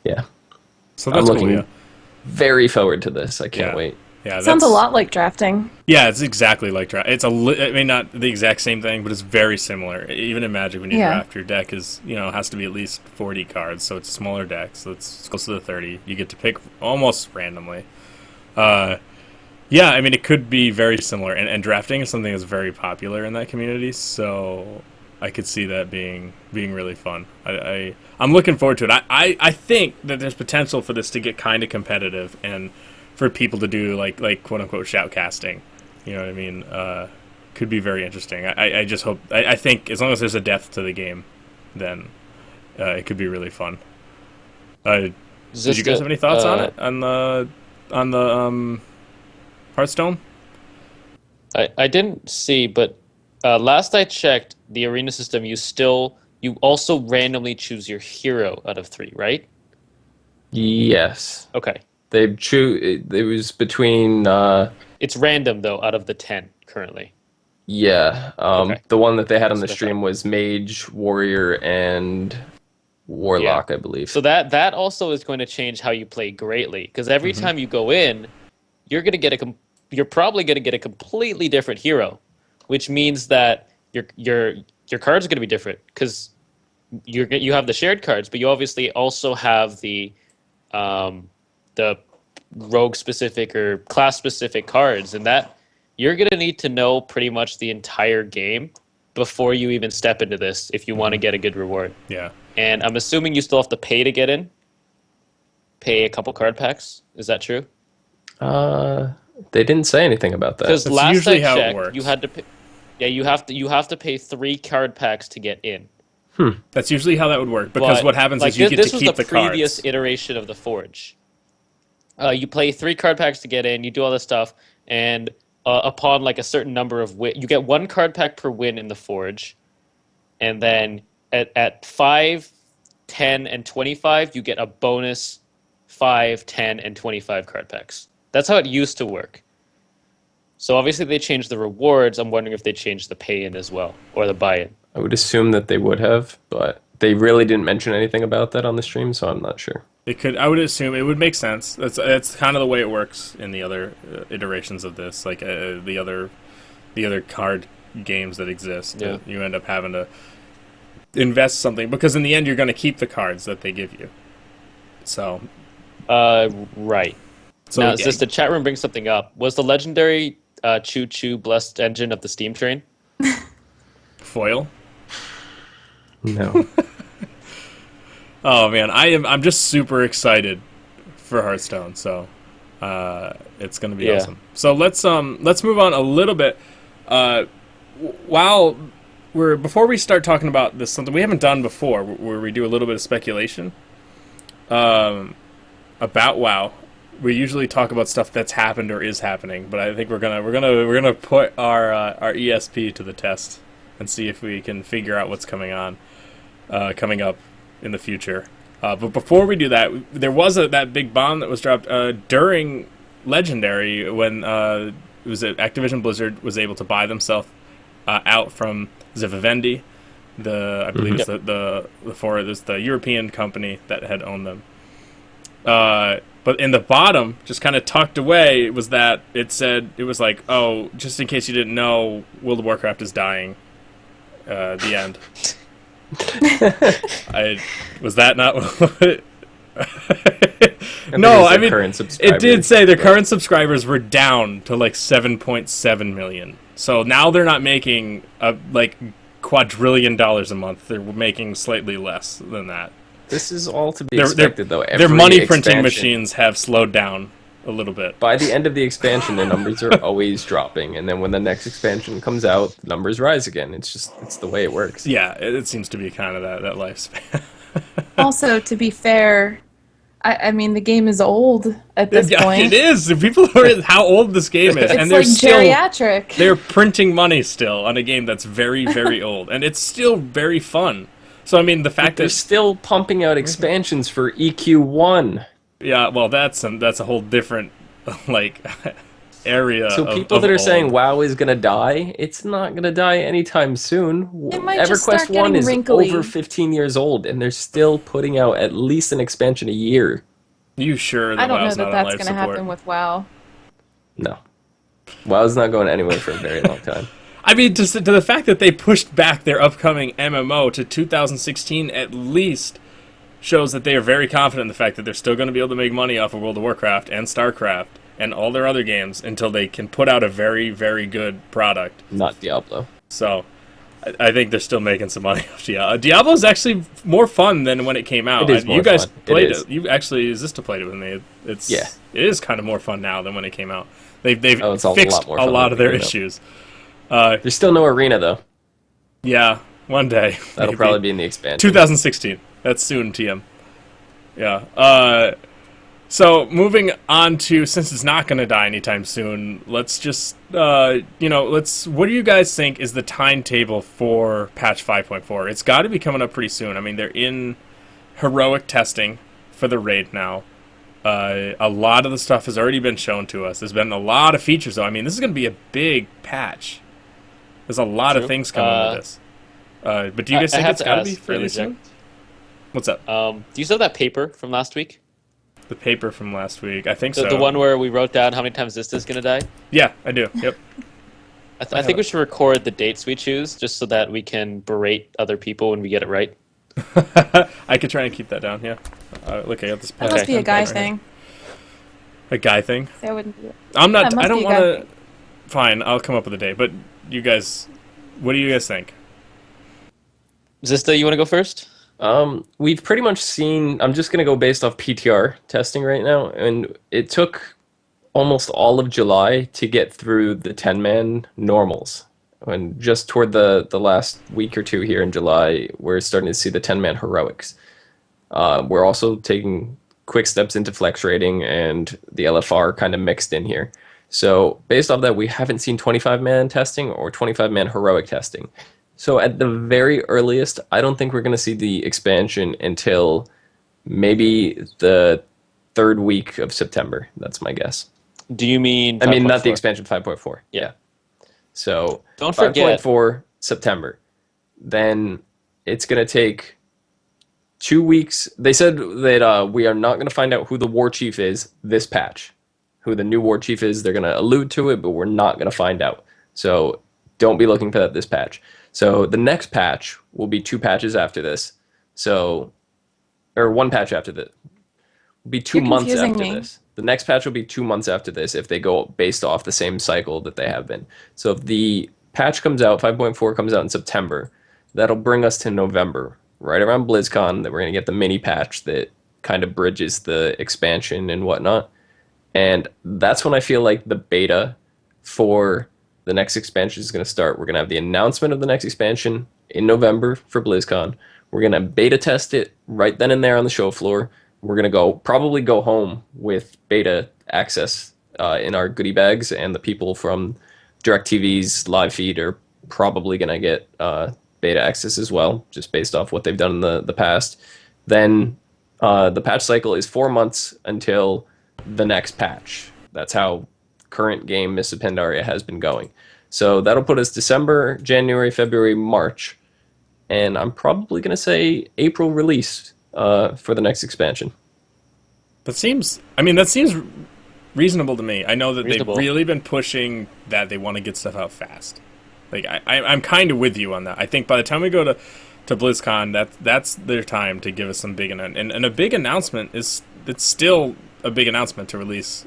yeah. So I'm that's looking cool. Yeah. very forward to this. I can't Yeah. wait. Yeah. Sounds a that's- lot like drafting. Yeah, it's exactly like draft. It's I mean, not the exact same thing, but it's very similar. Even in Magic, when you Yeah. draft, your deck is has to be at least 40 cards, so it's a smaller deck. So it's close to the 30. You get to pick almost randomly. Yeah, I mean, it could be very similar, and drafting is something that's very popular in that community. So I could see that being really fun. I'm looking forward to it. I think that there's potential for this to get kind of competitive and for people to do like quote unquote shoutcasting. You know what I mean? Could be very interesting. I just hope. I think as long as there's a depth to the game, then it could be really fun. Did you guys have any thoughts on it on the Hearthstone? I didn't see, but last I checked, the arena system, you also randomly choose your hero out of 3, right? Yes. Okay. They choose. It was between. It's random though, out of the 10 currently. Yeah. Okay. The one that they had on the That's what I stream was Mage, Warrior, and Warlock, I believe. So that also is going to change how you play greatly, because every time you go in, you're probably going to get a completely different hero, which means that your cards are going to be different, because you have the shared cards, but you obviously also have the rogue specific or class specific cards, and that you're going to need to know pretty much the entire game before you even step into this if you want to get a good reward. Yeah. And I'm assuming you still have to pay to get in. Pay a couple card packs. Is that true? They didn't say anything about that. Because That's last usually I how it checked, works. you had to pay. Yeah, you have to pay 3 card packs to get in. That's usually how that would work, because But, what happens like, is you get this to was keep the the previous cards. iteration of the Forge. You play 3 card packs to get in. You do all this stuff, and upon like a certain number of you get one card pack per win in the Forge, and then at 5, 10, and 25, you get a bonus 5, 10, and 25 card packs. That's how it used to work. So obviously they changed the rewards. I'm wondering if they changed the pay-in as well, or the buy-in. I would assume that they would have, but they really didn't mention anything about that on the stream, so I'm not sure. It could. I would assume it would make sense. That's kind of the way it works in the other iterations of this, like the other card games that exist. Yeah. You end up having to invest something because in the end you're going to keep the cards that they give you. So. Right. So Now, since the chat room brings something up, was the legendary Choo Choo blessed engine of the steam train? foil. No. Oh man, I'm just super excited for Hearthstone. So it's going to be awesome. So let's move on a little bit. While before we start talking about this, something we haven't done before, where we do a little bit of speculation about WoW. We usually talk about stuff that's happened or is happening, but I think we're gonna put our ESP to the test and see if we can figure out what's coming up in the future. But before we do that, there was that big bomb that was dropped during Legendary when Activision Blizzard was able to buy themselves out from Vivendi, I believe it's the European company that had owned them. But in the bottom, just kind of tucked away, it was like, oh, just in case you didn't know, World of Warcraft is dying. The end. Was that not what No, I mean, it did say their current subscribers were down to like 7.7 million. So now they're not making like quadrillion dollars a month. They're making slightly less than that. This is all to be expected, though. Their money printing machines have slowed down a little bit. By the end of the expansion, the numbers are always dropping, and then when the next expansion comes out, the numbers rise again. It's the way it works. Yeah, it seems to be kind of that lifespan. Also, to be fair, I mean, the game is old at this point. It is. People are how old this game is, and they're like still geriatric. They're printing money still on a game that's very, very old, and it's still very fun. So I mean, the fact they're that still pumping out expansions for EQ1. Yeah, well, that's a whole different like area. So people that are saying WoW is gonna die, it's not gonna die anytime soon. It might just start EverQuest 1 is wrinkly. over 15 years old, and they're still putting out at least an expansion a year. You sure? I don't know WoW's that not that's on life going to support? happen with WoW. No. WoW's not going anywhere for a very long time. I mean, just to the fact that they pushed back their upcoming MMO to 2016 at least shows that they are very confident in the fact that they're still going to be able to make money off of World of Warcraft and StarCraft and all their other games until they can put out a very, very good product. Not Diablo. So, I think they're still making some money off Diablo. Diablo is actually more fun than when it came out. It is more you guys fun. played It is. it. You actually Zista played it with me. Yeah. It is kind of more fun now than when it came out. They've it's a fixed lot more a fun lot when of it their came out. issues. There's still no arena, though. Yeah, one day. That'll maybe. probably be in the expansion. 2016. That's soon, TM. Yeah. So moving on to, since it's not going to die anytime soon, let's just what do you guys think is the timetable for patch 5.4? It's got to be coming up pretty soon. I mean, they're in heroic testing for the raid now. A lot of the stuff has already been shown to us. There's been a lot of features, though. I mean, this is going to be a big patch. There's a lot of things coming with this. But do you guys think it's got to be fairly soon? What's up? Do you still have that paper from last week? The paper from last week. I think so. The one where we wrote down how many times Zista's going to die? Yeah, I do. Yep. I think we should record the dates we choose just so that we can berate other people when we get it right. I could try and keep that down, yeah. Look, I got this pen. That must be a guy right thing. here. A guy thing? See, I wouldn't do it. I'm not, That must I don't be a want guy to... thing. Fine, I'll come up with a date. But you guys, what do you guys think? Zista, you want to go first? We've pretty much seen, I'm just going to go based off PTR testing right now, and it took almost all of July to get through the 10-man normals. And just toward the last week or two here in July, we're starting to see the 10-man heroics. We're also taking quick steps into flex rating and the LFR kind of mixed in here. So based off that, we haven't seen 25-man testing or 25-man heroic testing. So at the very earliest, I don't think we're going to see the expansion until maybe the third week of September. That's my guess. Do you mean I mean, not the 5.4? expansion 5.4. Yeah. So Don't forget. 5.4 September. Then it's going to take 2 weeks. They said that we are not going to find out who the war chief is this patch. Who the new war chief is, they're going to allude to it, but we're not going to find out. So don't be looking for that this patch. So the next patch will be 2 patches after this. So, or 1 patch after this. Will be 2 You're months confusing after me. this. The next patch will be 2 months after this if they go based off the same cycle that they have been. So if the patch comes out, 5.4 comes out in September, that'll bring us to November, right around BlizzCon, that we're going to get the mini patch that kind of bridges the expansion and whatnot. And that's when I feel like the beta for the next expansion is going to start. We're going to have the announcement of the next expansion in November for BlizzCon. We're going to beta test it right then and there on the show floor. We're going to probably go home with beta access in our goodie bags, and the people from DirecTV's live feed are probably going to get beta access as well, just based off what they've done in the past. Then the patch cycle is 4 months until the next patch. That's how current game Mists of Pandaria has been going. So that'll put us December, January, February, March, and I'm probably going to say April release for the next expansion. That seems reasonable to me. I know that Reasonable. they've really been pushing that they want to get stuff out fast. Like I'm kind of with you on that. I think by the time we go to BlizzCon, that's their time to give us some big and a big announcement it's still a big announcement to release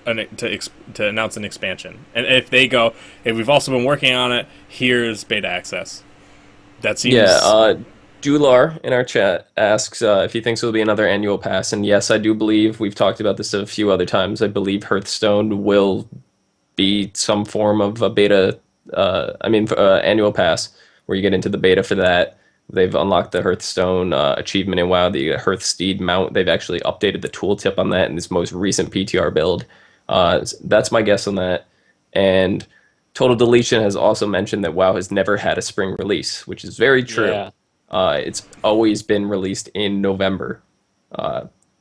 to announce an expansion. And if they go, hey, we've also been working on it, here's beta access. That seems Dular in our chat asks if he thinks it'll be another annual pass, and yes, I do believe we've talked about this a few other times. I believe Hearthstone will be some form of a beta. Annual pass where you get into the beta for that. They've unlocked the Hearthstone achievement in WoW, the Hearthsteed mount. They've actually updated the tooltip on that in this most recent PTR build. That's my guess on that. And Total Deletion has also mentioned that WoW has never had a spring release, which is very true. Yeah. It's always been released in November.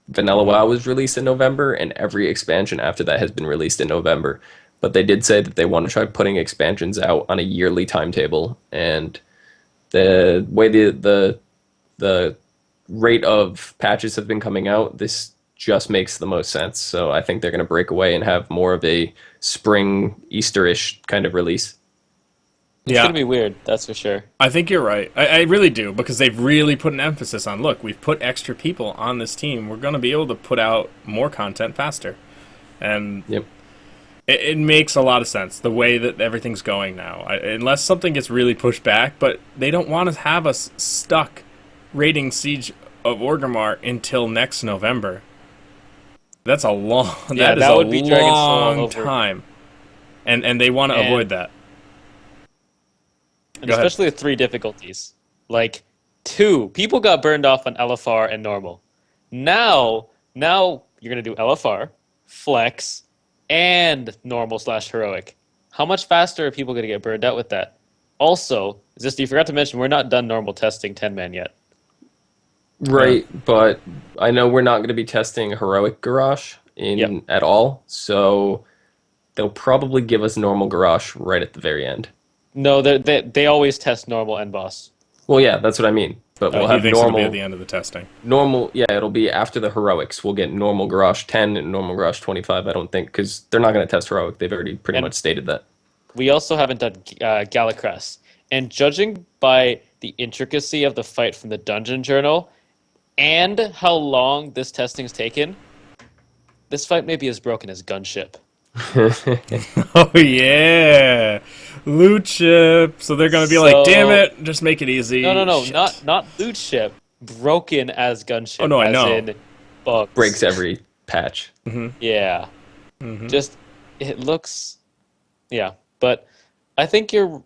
Vanilla WoW was released in November, and every expansion after that has been released in November. But they did say that they want to try putting expansions out on a yearly timetable, and the way the rate of patches have been coming out, this just makes the most sense. So I think they're going to break away and have more of a spring Easter-ish kind of release. It's going to be weird, that's for sure. I think you're right. I really do, because they've really put an emphasis on, look, we've put extra people on this team. We're going to be able to put out more content faster. And Yep. it makes a lot of sense, the way that everything's going now. Unless something gets really pushed back, but they don't want to have us stuck raiding Siege of Orgrimmar until next November. That's a long, Yeah, that would is be a Dragon's Soul long over. time. And they want to avoid that. And Go ahead. especially with 3 difficulties. Like, 2, people got burned off on LFR and normal. Now you're going to do LFR, flex, and normal/heroic. How much faster are people going to get burned out with that? Also, you forgot to mention, we're not done normal testing 10-man yet. Right, but I know we're not going to be testing Heroic Garrosh at all, so they'll probably give us normal Garrosh right at the very end. No, they always test normal and boss. Well, yeah, that's what I mean. But we'll He have thinks it'll be normal. at the end of the testing. It'll be after the Heroics. We'll get normal Garrosh 10 and normal Garrosh 25, I don't think, because they're not going to test Heroic. They've already pretty much stated that. We also haven't done Galacrest. And judging by the intricacy of the fight from the Dungeon Journal and how long this testing's taken, this fight may be as broken as Gunship. Oh, yeah. Loot ship. So they're going to be like, damn it, just make it easy. No, Shit. not Loot Ship. Broken as Gunship. Oh, no, I as know. in bugs. Breaks every patch. Yeah. Just, it looks... Yeah. But I think we're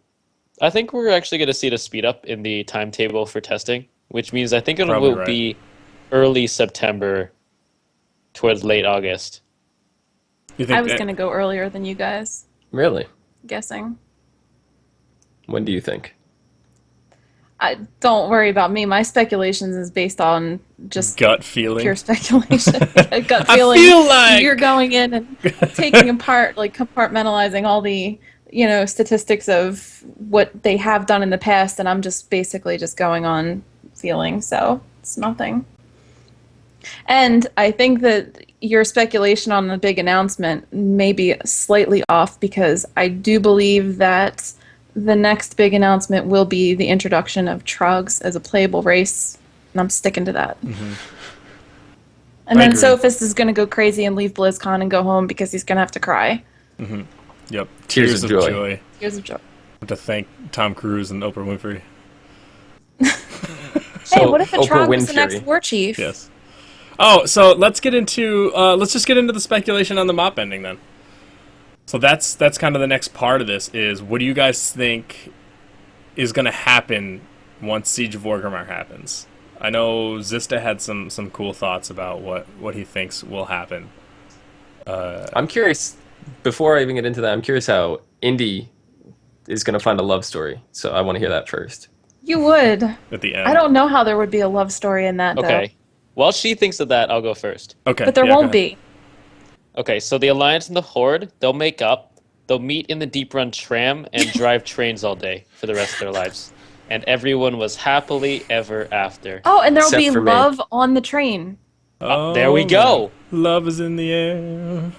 actually going to see the speed up in the timetable for testing, which means I think it Probably will right. be early September towards late August. You think I was that- going to go earlier than you guys, Really? guessing. When do you think? Don't worry about me. My speculations is based on just gut feeling? pure speculation. Yeah, gut I feeling. feel like You're going in and taking apart, like compartmentalizing all the, statistics of what they have done in the past, and I'm just basically just going on feeling. So it's nothing. And I think that your speculation on the big announcement may be slightly off because I do believe that the next big announcement will be the introduction of Trugs as a playable race, and I'm sticking to that. Mm-hmm. And I then agree. Sophist is going to go crazy and leave BlizzCon and go home because he's going to have to cry. Yep. Tears of joy. Tears of joy. To thank Tom Cruise and Oprah Winfrey. Hey, what if a Oprah Trog was the Winfrey. next war chief? Yes. Oh, so let's get into let's just get into the speculation on the mop ending then. So that's kind of the next part of this is what do you guys think is going to happen once Siege of Orgrimmar happens? I know Zista had some cool thoughts about what he thinks will happen. I'm curious, before I even get into that, I'm curious how Indy is going to find a love story. So I want to hear that first. You would. At the end. I don't know how there would be a love story in that, Okay. While she thinks of that, I'll go first. Okay. though. But there yeah, go won't ahead. be. Okay, so the Alliance and the Horde, they'll make up. They'll meet in the Deep Run tram and drive trains all day for the rest of their lives. And everyone was happily ever after. Oh, and there will Except be for me. love on the train. Oh, There we go. Love is in the air. I'm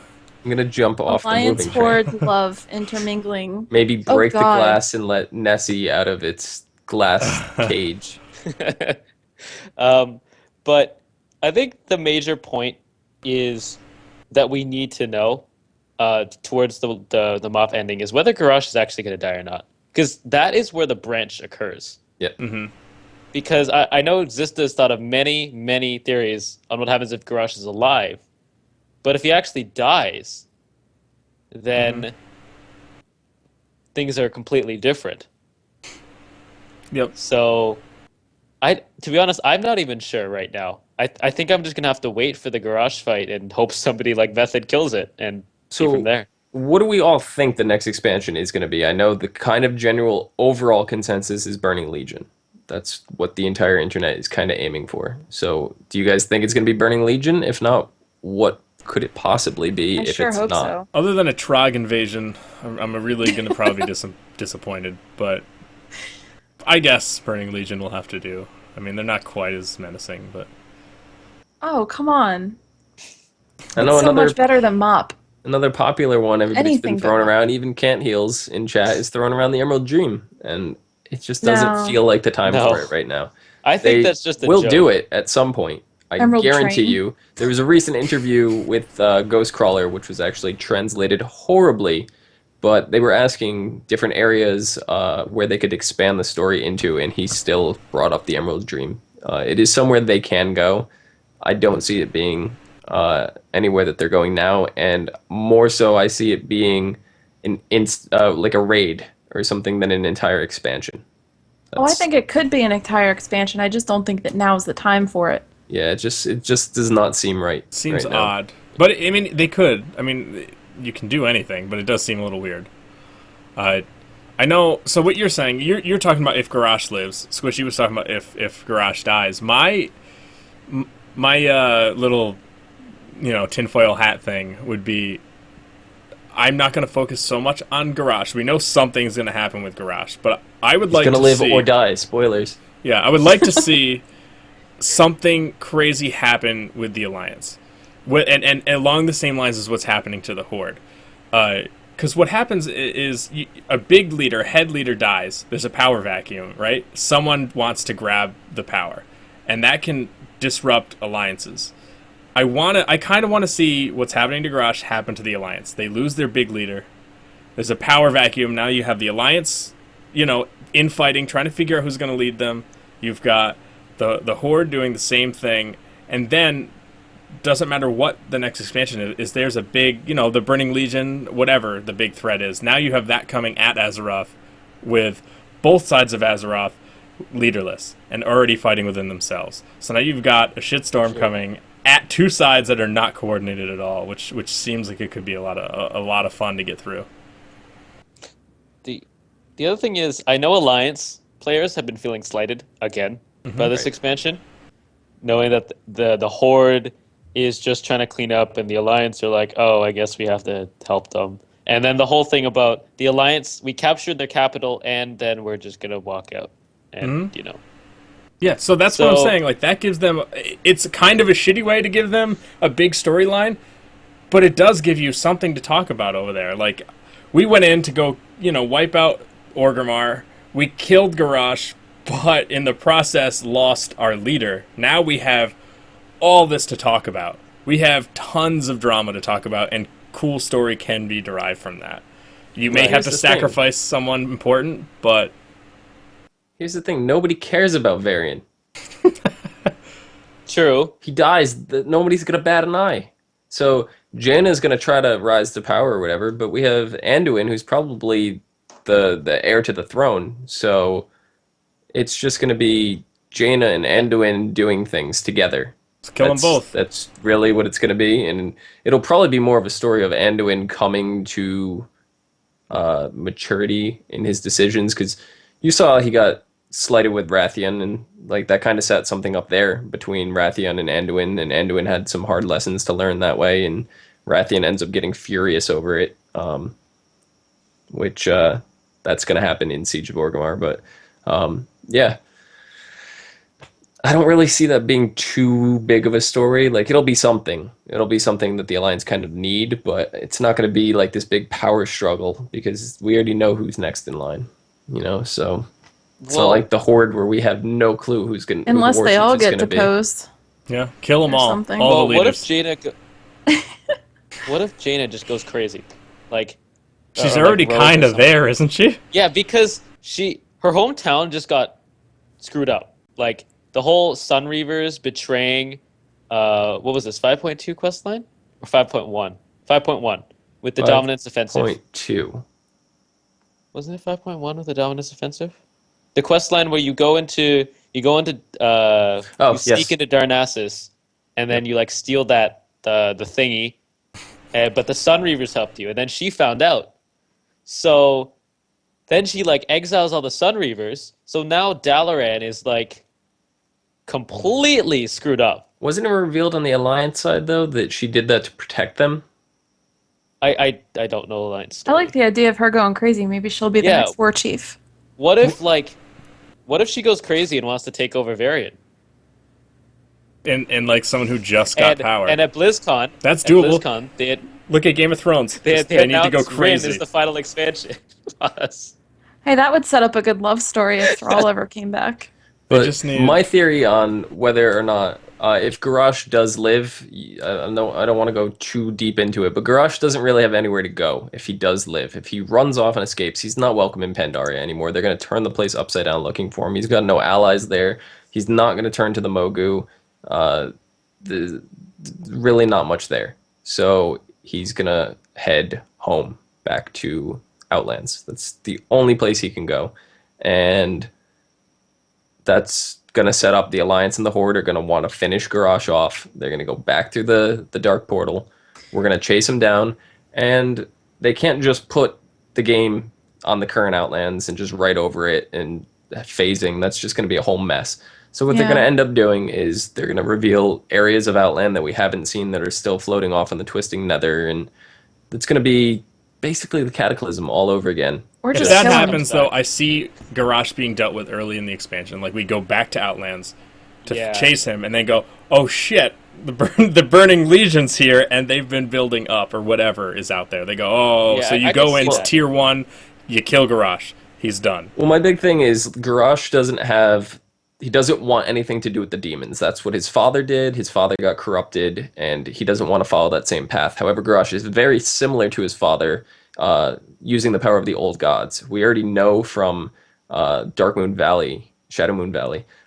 going to jump off Alliance, the moving train. horde, love, intermingling. Maybe Oh, break the God. glass and let Nessie out of its glass cage. But I think the major point is that we need to know towards the mop ending is whether Garrosh is actually going to die or not. Because that is where the branch occurs. Yeah. Because I know Zista has thought of many, many theories on what happens if Garrosh is alive. But if he actually dies, then things are completely different. Yep. So, to be honest, I'm not even sure right now. I think I'm just gonna have to wait for the garage fight and hope somebody like Method kills it and see So- from there. What do we all think the next expansion is going to be? I know the kind of general overall consensus is Burning Legion. That's what the entire internet is kind of aiming for. So, do you guys think it's going to be Burning Legion? If not, what could it possibly be I if sure it's hope not? so. Other than a Trog invasion, I'm really going to probably be disappointed. But I guess Burning Legion will have to do. I mean, they're not quite as menacing, but Oh, come on. I know It's so another much better than Mop. another popular one everybody's Anything been throwing but- around, even Cant Heels in chat is throwing around the Emerald Dream, and it just doesn't No. feel like the time No. for it right now. I think that's just a will joke. do it at some point. I Emerald guarantee Train. you. There was a recent interview with Ghostcrawler, which was actually translated horribly, but they were asking different areas where they could expand the story into, and he still brought up the Emerald Dream. It is somewhere they can go. I don't see it being anywhere that they're going now, and more so, I see it being like a raid or something than an entire expansion. Oh, I think it could be an entire expansion. I just don't think that now's the time for it. Yeah, it just does not seem right. seems right now. odd. But I mean, they could. I mean, you can do anything, but it does seem a little weird. I know. So what you're saying, you're talking about if Garrosh lives. Squishy was talking about if Garrosh dies. My little, tinfoil hat thing would be. I'm not going to focus so much on Garrosh. We know something's going to happen with Garrosh, but I would He's like gonna to live see, or die. Spoilers. Yeah, I would like to see something crazy happen with the Alliance. And along the same lines as what's happening to the Horde. Because what happens is a big leader, head leader dies. There's a power vacuum, right? Someone wants to grab the power. And that can disrupt alliances. I kind of want to see what's happening to Garrosh happen to the Alliance. They lose their big leader. There's a power vacuum. Now you have the Alliance, infighting, trying to figure out who's going to lead them. You've got the Horde doing the same thing. And then, doesn't matter what the next expansion is, there's a big, the Burning Legion, whatever the big threat is. Now you have that coming at Azeroth with both sides of Azeroth leaderless and already fighting within themselves. So now you've got a shitstorm coming at two sides that are not coordinated at all, which seems like it could be a lot of fun to get through. The the other thing is, I know Alliance players have been feeling slighted again by this Right. expansion, knowing that the Horde is just trying to clean up, and the Alliance are like, oh, I guess we have to help them. And then the whole thing about the Alliance, we captured their capital, and then we're just gonna walk out, and Yeah, so that's what I'm So saying. Like that gives them. It's kind of a shitty way to give them a big storyline, but it does give you something to talk about over there. Like we went in to go, wipe out Orgrimmar. We killed Garrosh, but in the process lost our leader. Now we have all this to talk about. We have tons of drama to talk about, and cool story can be derived from that. You may Well, have here's to the thing. sacrifice someone important, but Here's the thing: nobody cares about Varian. true. He dies. Nobody's gonna bat an eye. So Jaina's gonna try to rise to power or whatever, but we have Anduin, who's probably the heir to the throne. So it's just gonna be Jaina and Anduin doing things together. let's kill them both. That's really what it's gonna be, and it'll probably be more of a story of Anduin coming to maturity in his decisions, because you saw he got slighted with Rathian, and like that kind of set something up there between Rathian and Anduin had some hard lessons to learn that way, and Rathian ends up getting furious over it, which that's going to happen in Siege of Orgrimmar. But yeah, I don't really see that being too big of a story. Like it'll be something. It'll be something that the Alliance kind of need, but it's not going to be like this big power struggle because we already know who's next in line. So it's not Well, like the Horde where we have no clue who's going. Unless they all get deposed. Yeah, kill them Or all. something. All well, the what if leaders. Jaina? What if Jaina just goes crazy? Like She's or, like, already rogue or kind of something? there, isn't she? Yeah, because her hometown just got screwed up. Like the whole Sun Reavers betraying what was this, 5.2 quest line? Or 5.1? 5.1 with the dominance offensive. 5.2. Wasn't it 5.1 with the dominance offensive? The quest line where you sneak yes. into Darnassus and then you like steal the thingy, but the Sun Reavers helped you, and then she found out. So then she like exiles all the Sun Reavers. So now Dalaran is like completely screwed up. Wasn't it revealed on the Alliance side though that she did that to protect them? I don't know Alliance I story. like the idea of her going crazy. Maybe she'll be the Yeah. next war chief. What if she goes crazy and wants to take over Varian? And like someone who just got power. And at BlizzCon, That's doable. BlizzCon, Look at Game of Thrones. they They need to go announced Rin crazy. is the final expansion. Hey, that would set up a good love story if Thrall ever came back. They But just need- my theory on whether or not if Garrosh does live, I don't want to go too deep into it, but Garrosh doesn't really have anywhere to go if he does live. If he runs off and escapes, he's not welcome in Pandaria anymore. They're going to turn the place upside down looking for him. He's got no allies there. He's not going to turn to the Mogu. Really not much there. So he's going to head home back to Outlands. That's the only place he can go. And that's going to set up the Alliance and the Horde are going to want to finish Garrosh off. They're going to go back through the Dark Portal. We're going to chase him down. And they can't just put the game on the current Outlands and just write over it and phasing. That's just going to be a whole mess. So what they're Yeah. going to end up doing is they're going to reveal areas of Outland that we haven't seen that are still floating off in the Twisting Nether. And it's going to be basically the Cataclysm all over again. Or If just that kill him. happens, though, I see Garrosh being dealt with early in the expansion. Like, we go back to Outlands to Yeah. chase him, and then go, oh shit, the Burning Legion's here, and they've been building up, or whatever is out there. They go, oh, Yeah, so you I go can in, see it's that. tier 1, you kill Garrosh, he's done. Well, my big thing is Garrosh he doesn't want anything to do with the demons. That's what his father did. His father got corrupted, and he doesn't want to follow that same path. However, Garrosh is very similar to his father, using the power of the old gods. We already know from Shadow Moon Valley,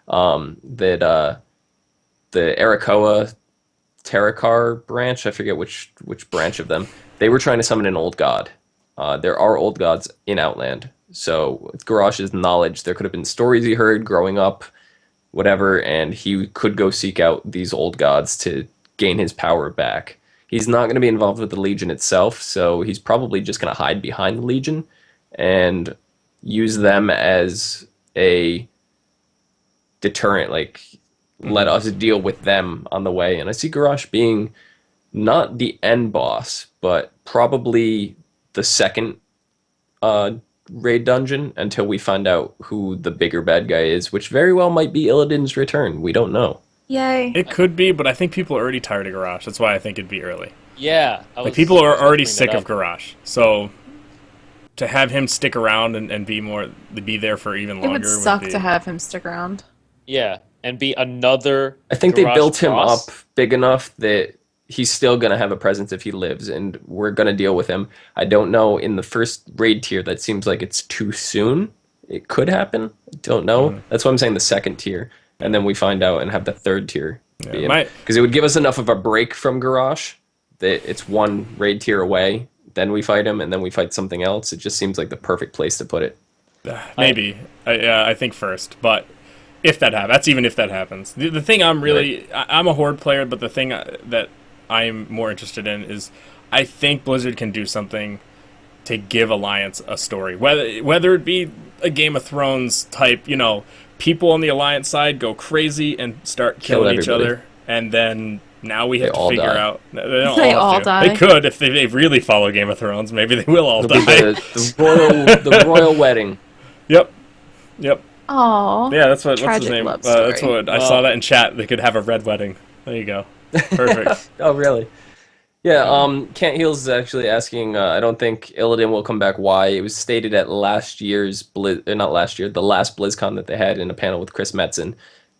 that the Arakoa Terakar branch, I forget which branch of them, they were trying to summon an old god. There are old gods in Outland. So with Garrosh's knowledge, there could have been stories he heard growing up, whatever, and he could go seek out these old gods to gain his power back. He's not going to be involved with the Legion itself, so he's probably just going to hide behind the Legion and use them as a deterrent, like let us deal with them on the way. And I see Garrosh being not the end boss, but probably the second raid dungeon until we find out who the bigger bad guy is, which very well might be Illidan's return. We don't know. Yay. It could be, but I think people are already tired of Garrosh. That's why I think it'd be early. Yeah. Like, people are already sick of Garrosh. So to have him stick around and be there for even It longer would suck be... to have him stick around. Yeah, and be another. I think they Garrosh built him boss. up big enough that he's still going to have a presence if he lives, and we're going to deal with him. I don't know, in the first raid tier, that seems like it's too soon. It could happen. Don't know. That's why I'm saying the second tier, and then we find out and have the third tier. Because it would give us enough of a break from Garrosh that it's one raid tier away, then we fight him, and then we fight something else. It just seems like the perfect place to put it. Maybe. I think first, but if that happens, that's even if that happens. The thing I'm a Horde player, but the thing that I'm more interested in is I think Blizzard can do something to give Alliance a story. Whether it be a Game of Thrones type, people on the Alliance side go crazy and start killing each other, and then now we have to figure out. They don't They all all have to. die. They could if they really follow Game of Thrones. Maybe they will all It'll be die. the royal wedding. Yep. Aww. Yeah, that's what's his Tragic name? love That's story. what I saw that in chat. They could have a red wedding. There you go. Perfect. Oh, really? Yeah, Can't Heals is actually asking, I don't think Illidan will come back. Why? It was stated at last year's not last year, the last BlizzCon that they had in a panel with Chris Metzen.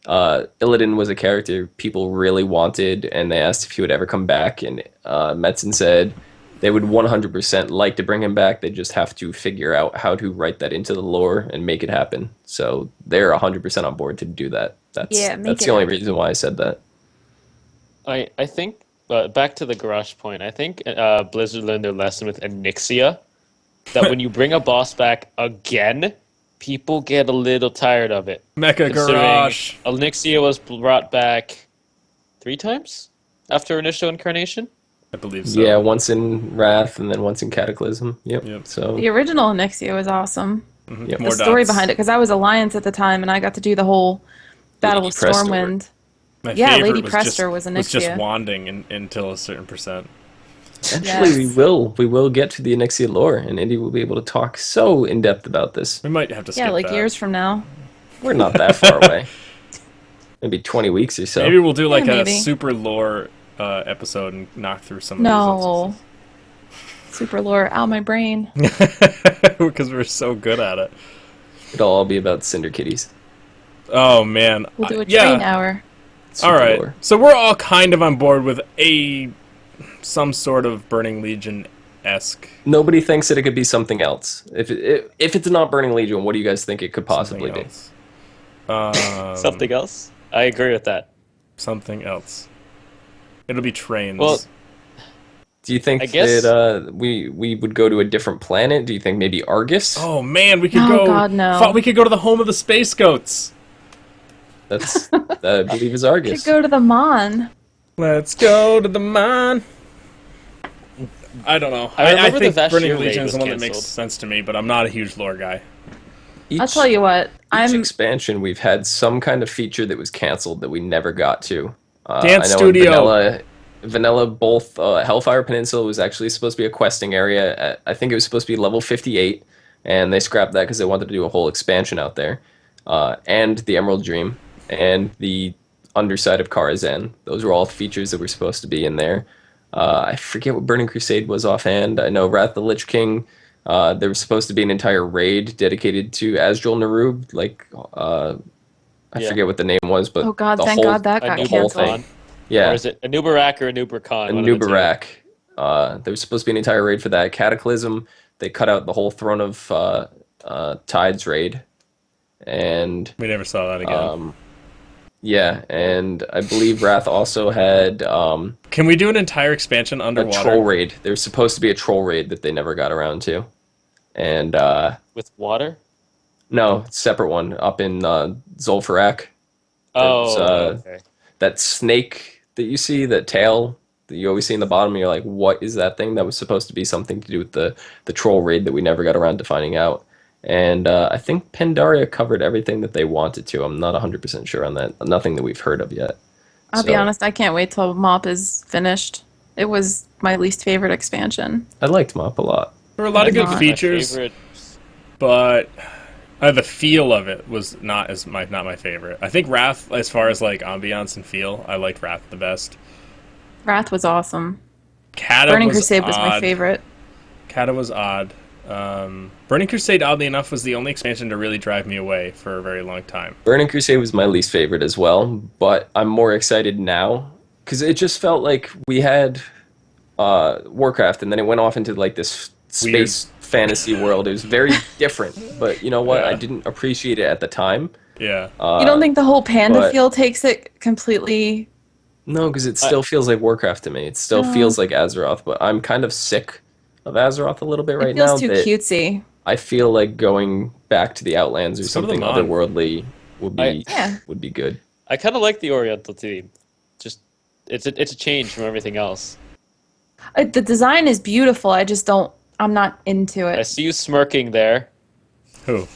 Illidan was a character people really wanted, and they asked if he would ever come back, and Metzen said they would 100% like to bring him back. They just have to figure out how to write that into the lore and make it happen. So they're 100% on board to do that. That's the only reason why I said that. I think back to the Garrosh point. I think Blizzard learned their lesson with Onyxia. That when you bring a boss back again, people get a little tired of it. Mecha Garrosh. Onyxia was brought back 3 times after initial incarnation. I believe so. Yeah, once in Wrath and then once in Cataclysm. Yep. So The original Onyxia was awesome. Yep. The story behind it, because I was Alliance at the time, and I got to do the whole Battle of Stormwind. My Yeah, favorite Lady was Prester was Was just Onyxia. wanding until a certain percent. Eventually, Yes. we will get to the Onyxia lore, and Indy will be able to talk so in depth about this. We might have to skip Yeah, like that. years from now. We're not that far away. Maybe 20 weeks or so. Maybe we'll do like a maybe. super lore episode and knock through some of No. Super lore out my brain. these because we're so good at it. It'll all be about Cinder Kitties. Oh man. We'll do a yeah. train hour. All right. Lore. So we're all kind of on board with some sort of Burning Legion-esque. Nobody thinks that it could be something else. If it's not Burning Legion, what do you guys think it could possibly be? Something else? I agree with that. Something else. It'll be trains. Well, Do you think I guess- that we would go to a different planet? Do you think maybe Argus? oh man, we could Oh, go. God, no. Thought we could go to the home of the space goats. That's I believe is Could Argus. go to the Mon. Let's go to the mine. I don't know. I remember think the Vashir Burning raid Legion is was the one that makes canceled. sense to me, but I'm not a huge lore guy. I'll tell you what. Each I'm expansion, we've had some kind of feature that was canceled that we never got to. Dance I know in Studio. Vanilla, both Hellfire Peninsula was actually supposed to be a questing area. I think it was supposed to be level 58, and they scrapped that because they wanted to do a whole expansion out there. And the Emerald Dream, and the underside of Karazhan. Those were all features that were supposed to be in there. I forget what Burning Crusade was offhand. I know Wrath of the Lich King. There was supposed to be an entire raid dedicated to Azrael Narub. I forget what the name was, but oh god, the thank whole, God that A got new canceled. Khan. Yeah, Or is it Anubarak or Anubarkhan? a one of the two. Nubarak. There was supposed to be an entire raid for that. Cataclysm. They cut out the whole Throne of Tides raid, and We never saw that again. yeah, and I believe Wrath also had Can we do an entire expansion a underwater? troll raid. There was supposed to be a troll raid that they never got around to, and With water? no, separate one up in Zul'Farrak. Oh, There's, okay. that snake that you see, the tail that you always see in the bottom, and you're like, what is that thing? That was supposed to be something to do with the troll raid that we never got around to finding out. And I think Pandaria covered everything that they wanted to. I'm not 100% sure on that. Nothing that we've heard of yet. I'll be So, honest, I can't wait till Mop is finished. It was my least favorite expansion. I liked Mop a lot. There were a lot of It's good not. features, My favorite. but the feel of it was not my favorite. I think Wrath, as far as like ambiance and feel, I liked Wrath the best. Wrath was awesome. Kata Burning was Crusade was my odd. favorite. Kata was odd. Burning Crusade, oddly enough, was the only expansion to really drive me away for a very long time. Burning Crusade was my least favorite as well, but I'm more excited now because it just felt like we had Warcraft, and then it went off into like this space fantasy world. It was very different, but you know what? Yeah. I didn't appreciate it at the time. Yeah. You don't think the whole panda but- feel takes it completely? No, because it still feels like Warcraft to me. It still feels like Azeroth, but I'm kind of sick of Azeroth a little bit right It feels now. too that cutesy. I feel like going back to the Outlands or Let's go to the something Mon. otherworldly would be Yeah. would be good. I kind of like the Oriental theme. Just it's a change from everything else. The design is beautiful. I just don't. I'm not into I it. see you smirking there. Who?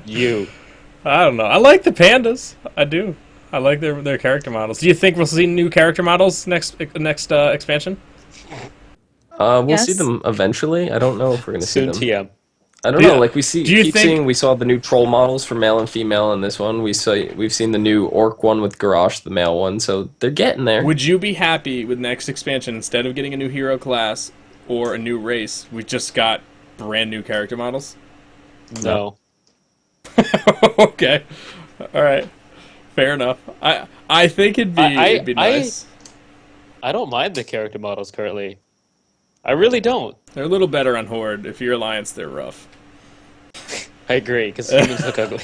You. I don't know. I like the pandas. I do. I like their character models. Do you think we'll see new character models next expansion? We'll Yes. see them eventually. I don't know if we're gonna see Soon them. TM. I don't Yeah. know. Like we Do you keep think- seeing. We saw the new troll models for male and female in this one. We've seen the new orc one with Garrosh, the male one. So they're getting there. Would you be happy with next expansion, instead of getting a new hero class or a new race, we just got brand new character models? No. Okay. All right. Fair enough. I think it'd be nice. I don't mind the character models currently. I really don't. They're a little better on Horde. If you're Alliance, they're rough. I agree because humans look ugly.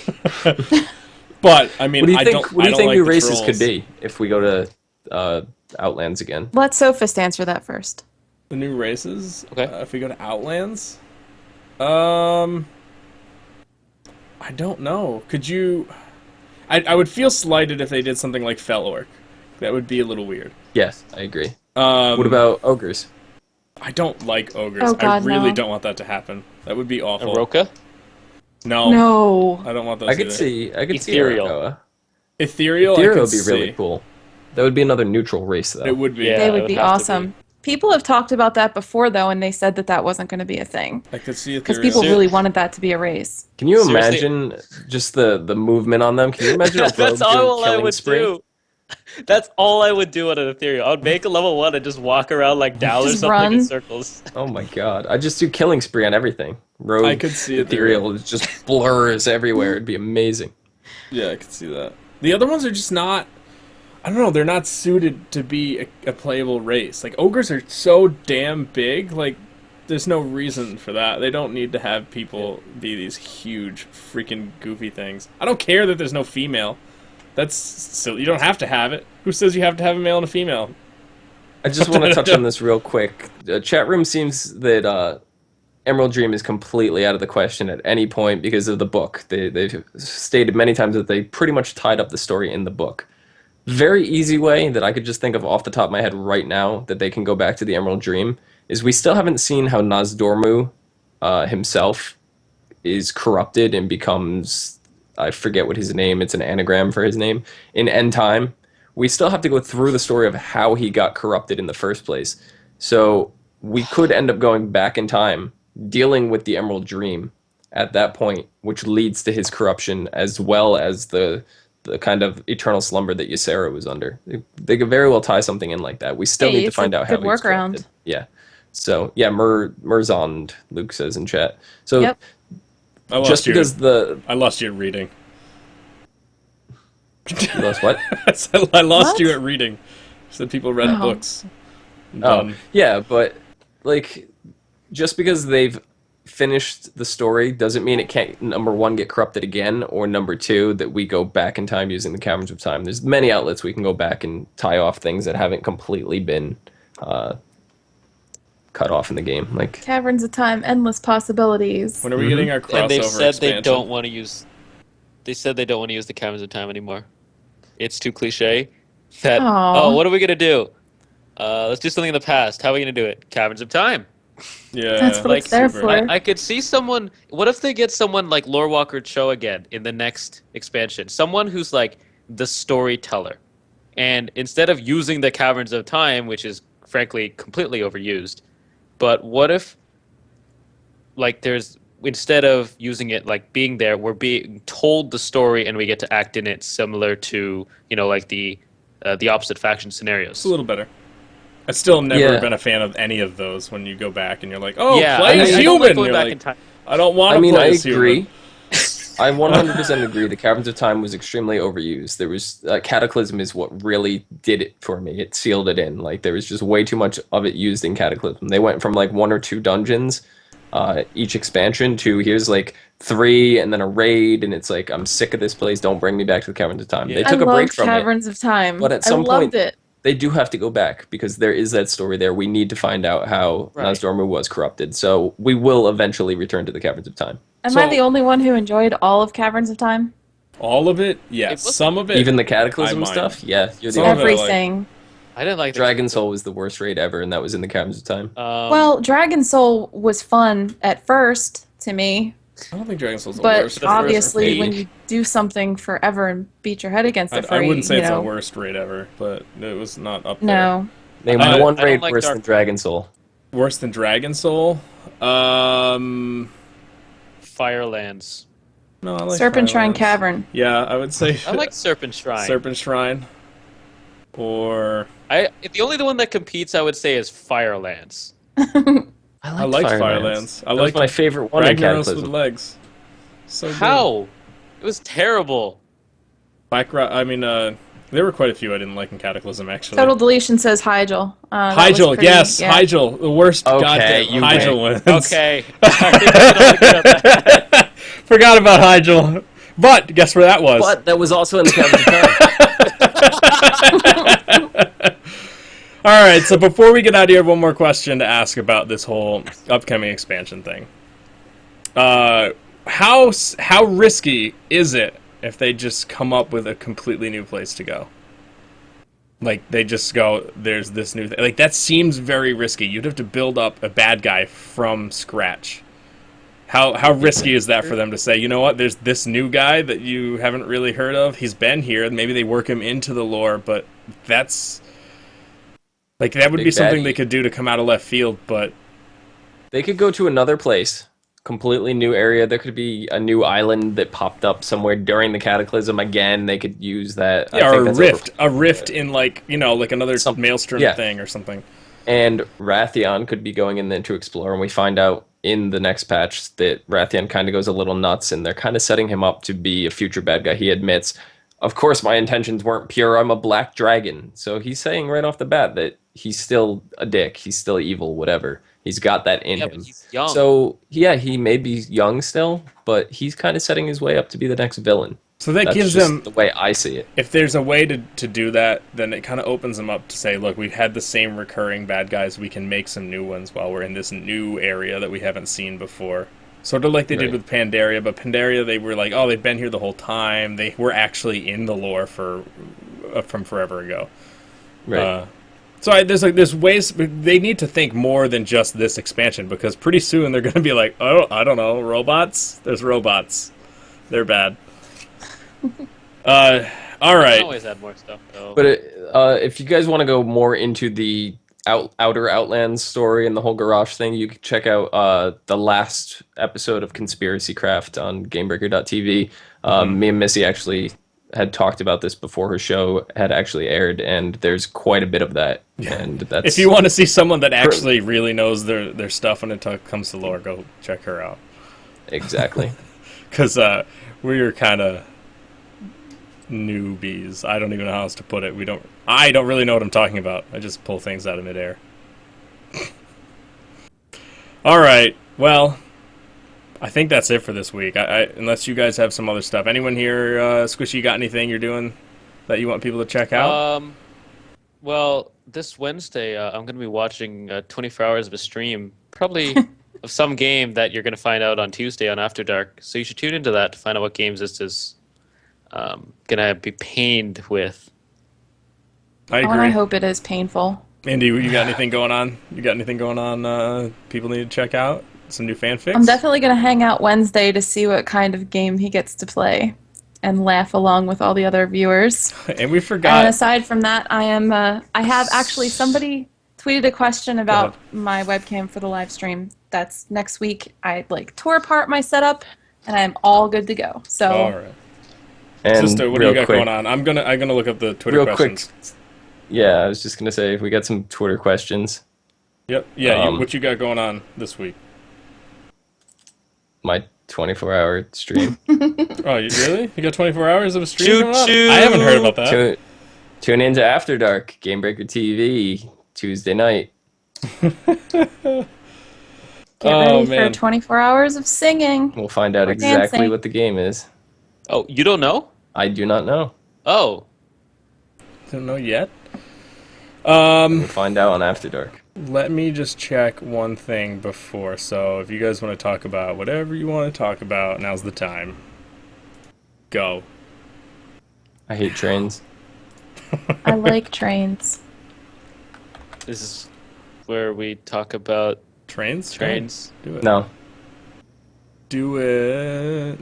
But I mean, What do you I think? don't. What do I you don't think like new the races trolls. could be if we go to Outlands again? Let Sophist answer that first. The new races. Okay. If we go to Outlands, I don't know. Could you? I would feel slighted if they did something like Fel Orc. That would be a little weird. Yes, I agree. What What about ogres? I don't like ogres. Oh, God, I really no. don't want that to happen. That would be awful. Aroka? No, No. I don't want those. I could either. see. I could Ethereal. see Arakoa. Ethereal. I Ethereal could would be really see. cool. That would be another neutral race, though. It would be. Yeah. They it would would be have to awesome. People have talked about that before, though, and they said that that wasn't going to be a thing I could see because Ethereal. people Ser- really wanted that to be a race. Can you Seriously? imagine just the movement on them? Can you imagine a rogue That's doing all I killing would spree? do. That's all I would do on an Ethereal. I would make a level 1 and just walk around like Dal or Just something in run. circles. Oh my god! I just do killing spree on everything. Rogue, I could see Ethereal, it just blurs everywhere. It'd be amazing. Yeah, I could see that. The other ones are just not. I don't know. They're not suited to be a playable race. Like ogres are so damn big. Like there's no reason for that. They don't need to have people be these huge, freaking goofy things. I don't care that there's no female. That's silly. You don't have to have it. Who says you have to have a male and a female? I just want to touch on this real quick. Chat room seems that Emerald Dream is completely out of the question at any point because of the book. They've stated many times that they pretty much tied up the story in the book. Very easy way that I could just think of off the top of my head right now that they can go back to the Emerald Dream is we still haven't seen how Nazdormu himself is corrupted and becomes, I forget what his name, it's an anagram for his name, in End Time. We still have to go through the story of how he got corrupted in the first place. So we could end up going back in time, dealing with the Emerald Dream at that point, which leads to his corruption as well as the kind of eternal slumber that Ysera was under. They could very well tie something in like that. We still Hey, need to it's find a out how good he was workaround. corrupted. Yeah. So yeah, Merzond, Luke says in chat. So Yep. I lost just you. because I lost you at reading. you lost what? I lost What? you at reading. Said people read Oh. books. Oh, Done. yeah, but like just because they've finished the story doesn't mean it can't, number one, get corrupted again, or number two, that we go back in time using the Caverns of Time. There's many outlets we can go back and tie off things that haven't completely been cut off in the game. Like, Caverns of Time, endless possibilities. When are we getting our crossover And they've said expansion? they don't want to use. They said they don't want to use the Caverns of Time anymore. It's too cliche. That Aw. what are we gonna do? Let's do something in the past. How are we gonna do it? Caverns of Time. That's Yeah, what Like it's there super. for. I could see someone. What if they get someone like Lore Walker Cho again in the next expansion? Someone who's like the storyteller, and instead of using the Caverns of Time, which is frankly completely overused, but what if like there's instead of using it like being there, we're being told the story and we get to act in it, similar to like the opposite faction It's a scenarios. little better. I've still never Yeah. been a fan of any of those when you go back and you're like, oh, Yeah, play as I don't like human. going You're back like, in time. I don't I want to mean, I play as human. agree. I 100% agree. The Caverns of Time was extremely overused. There was Cataclysm is what really did it for me. It sealed it in. Like there was just way too much of it used in Cataclysm. They went from like one or two dungeons each expansion to here's like three and then a raid, and it's like I'm sick of this place. Don't bring me back to the Caverns of Time. They Yeah. I took a break loved from it, Caverns of but Time. at I some loved point it. they do have to go back because there is that story there. We need to find out how Right. Nozdormu was corrupted. So we will eventually return to the Caverns of Time. Am I So- the only one who enjoyed all of Caverns of Time? All of it, yes. It was- Some of it, Even the I Cataclysm mind. stuff, yeah, you're the Some only of it, like- Everything. I didn't like the Dragon Soul was the worst raid ever, and that was in the Caverns of Time. Well, Dragon Soul was fun at first to me, I don't think Dragon Soul's the but worst. the first obviously raid. when you do something forever and beat your head against it for I wouldn't say you it's know, the worst raid ever, but it was not up there. No. Name I- one I don't raid like worse Dark than Dragon Soul. Worse than Dragon Soul? Firelands. No, I like Serpent Shrine Firelands. Cavern. Yeah, I would say I like Serpent Shrine. Serpent Shrine. Or The only one that competes, I would say, is Firelands. I like Firelands. I That was like my favorite one in Ragnaros with Cataclysm. legs. So good. How? It was terrible. I mean, there were quite a few I didn't like in Cataclysm, actually. Total Deletion says Hyjal. That was Hyjal, pretty- yes, yeah. Hyjal, the worst Okay, goddamn you Hyjal win. wins. Okay. I think we can all agree on that. Forgot about Hyjal. But guess where that was? But that was also in the Caverns of Time. All right, so before we get out of here, one more question to ask about this whole upcoming expansion thing. How risky is it if they just come up with a completely new place to go? Like they just go, there's this new thing. Like that seems very risky. You'd have to build up a bad guy from scratch. How risky is that for them to say, you know what, there's this new guy that you haven't really heard of. He's been here, and maybe they work him into the lore, but that's like that would Big be something baddie. they could do to come out of left field, but They could go to another place, completely new area. There could be a new island that popped up somewhere during the Cataclysm. Again, they could use that. I yeah, think or that's a rift in like another Something. maelstrom Yeah. thing or something. And Rathion could be going in there to explore, and we find out in the next patch that Rathion kind of goes a little nuts, and they're kind of setting him up to be a future bad guy. He admits, of course, my intentions weren't pure. I'm a black dragon. So he's saying right off the bat that he's still a dick. He's still evil, whatever. He's got that in Yeah, him. but he's young. So, yeah, he may be young still, but he's kind of setting his way up to be the next villain. So that That's gives just them, the way I see it. if there's a way to do that, then it kind of opens them up to say, look, we've had the same recurring bad guys. We can make some new ones while we're in this new area that we haven't seen before. Sort of like they did Right. with Pandaria, but Pandaria, they were like, oh, they've been here the whole time. They were actually in the lore from forever ago. Right. There's ways they need to think more than just this expansion, because pretty soon they're going to be like, oh, I don't know, robots. There's robots. They're bad. All You can right. always add more stuff, though. But if you guys want to go more into the Outer Outlands story and the whole garage thing, you can check out the last episode of Conspiracy Craft on GameBreaker.tv. Me and Missy actually had talked about this before her show had actually aired, and there's quite a bit of that. And that's If you want to see someone that actually really knows their stuff when it comes to lore, go check her out. exactly. Because we're kind of newbies. I don't even know how else to put it. I don't really know what I'm talking about. I just pull things out of midair. All right. Well, I think that's it for this week. Unless you guys have some other stuff. Anyone here, Squishy, you got anything you're doing that you want people to check out? Well, this Wednesday, I'm going to be watching 24 hours of a stream, probably of some game that you're going to find out on Tuesday on After Dark. So you should tune into that to find out what games this is going to be pained with. I Oh, and I agree. hope it is painful. Andy, you got anything going on? You got anything going on? People need to check out some new I'm fanfics. definitely going to hang out Wednesday to see what kind of game he gets to play and laugh along with all the other viewers. And we And forgot. aside from that, I have actually somebody tweeted a question about ahead. my webcam for the live stream. That's next week. I tore apart my setup and I'm all good to go. So All right, And sister, what do real you got quick, going on? I'm gonna look up the Twitter real questions. quick. Yeah, I was just gonna say if we got some Twitter questions. Yep. Yeah. Um, What you got going on this week? My 24-hour stream. Oh, you really? You got 24 hours of a stream Choo going on? choo. I haven't heard about that. Tune into After Dark, Game Breaker TV, Tuesday night. get Oh, ready man. for 24 hours of singing. We'll find out Or exactly dancing. what the game is. Oh, you don't know? I do not know. Oh, Don't know yet. We'll find out on After Dark. Let me just check one thing before. So, if you guys want to talk about whatever you want to talk about, now's the time. Go. I hate trains. I like trains. this is where we talk about Trains? trains. Do it. No. Do it.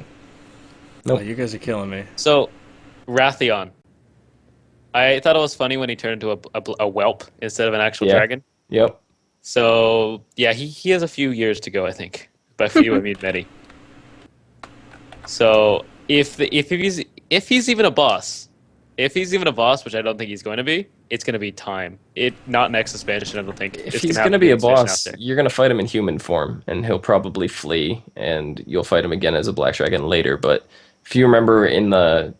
Nope. Oh, you guys are killing me. So, Rathion. I thought it was funny when he turned into a whelp instead of an actual Yeah. dragon. Yep. So, yeah, he has a few years to go, I think. By few, I mean many. So, if he's even a boss, which I don't think he's going to be, it's going to be time. Not next expansion, I don't think. If It's he's have going to be be a an expansion boss, out there. you're going to fight him in human form, and he'll probably flee, and you'll fight him again as a black dragon later. But if you remember in the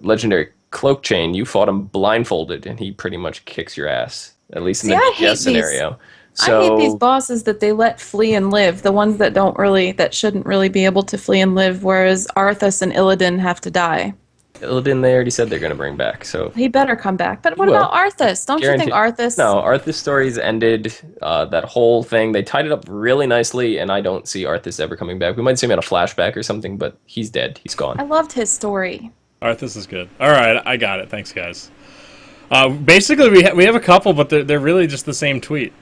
legendary cloak chain, you fought him blindfolded, and he pretty much kicks your ass, at least in See, I the hate BS these- scenario. I hate these So bosses that they let flee and live, the ones that shouldn't really be able to flee and live, whereas Arthas and Illidan have to die. Illidan, they already said they're going to bring back. So He better come back. But what Well, about Arthas? Don't you think Arthas? No, Arthas' stories ended. That whole thing, they tied it up really nicely, and I don't see Arthas ever coming back. We might see him in a flashback or something, but he's dead. He's I gone. loved his story. Alright, this is good. Alright, I got it. Thanks, guys. Basically, we have a couple, but they're really just the same tweet.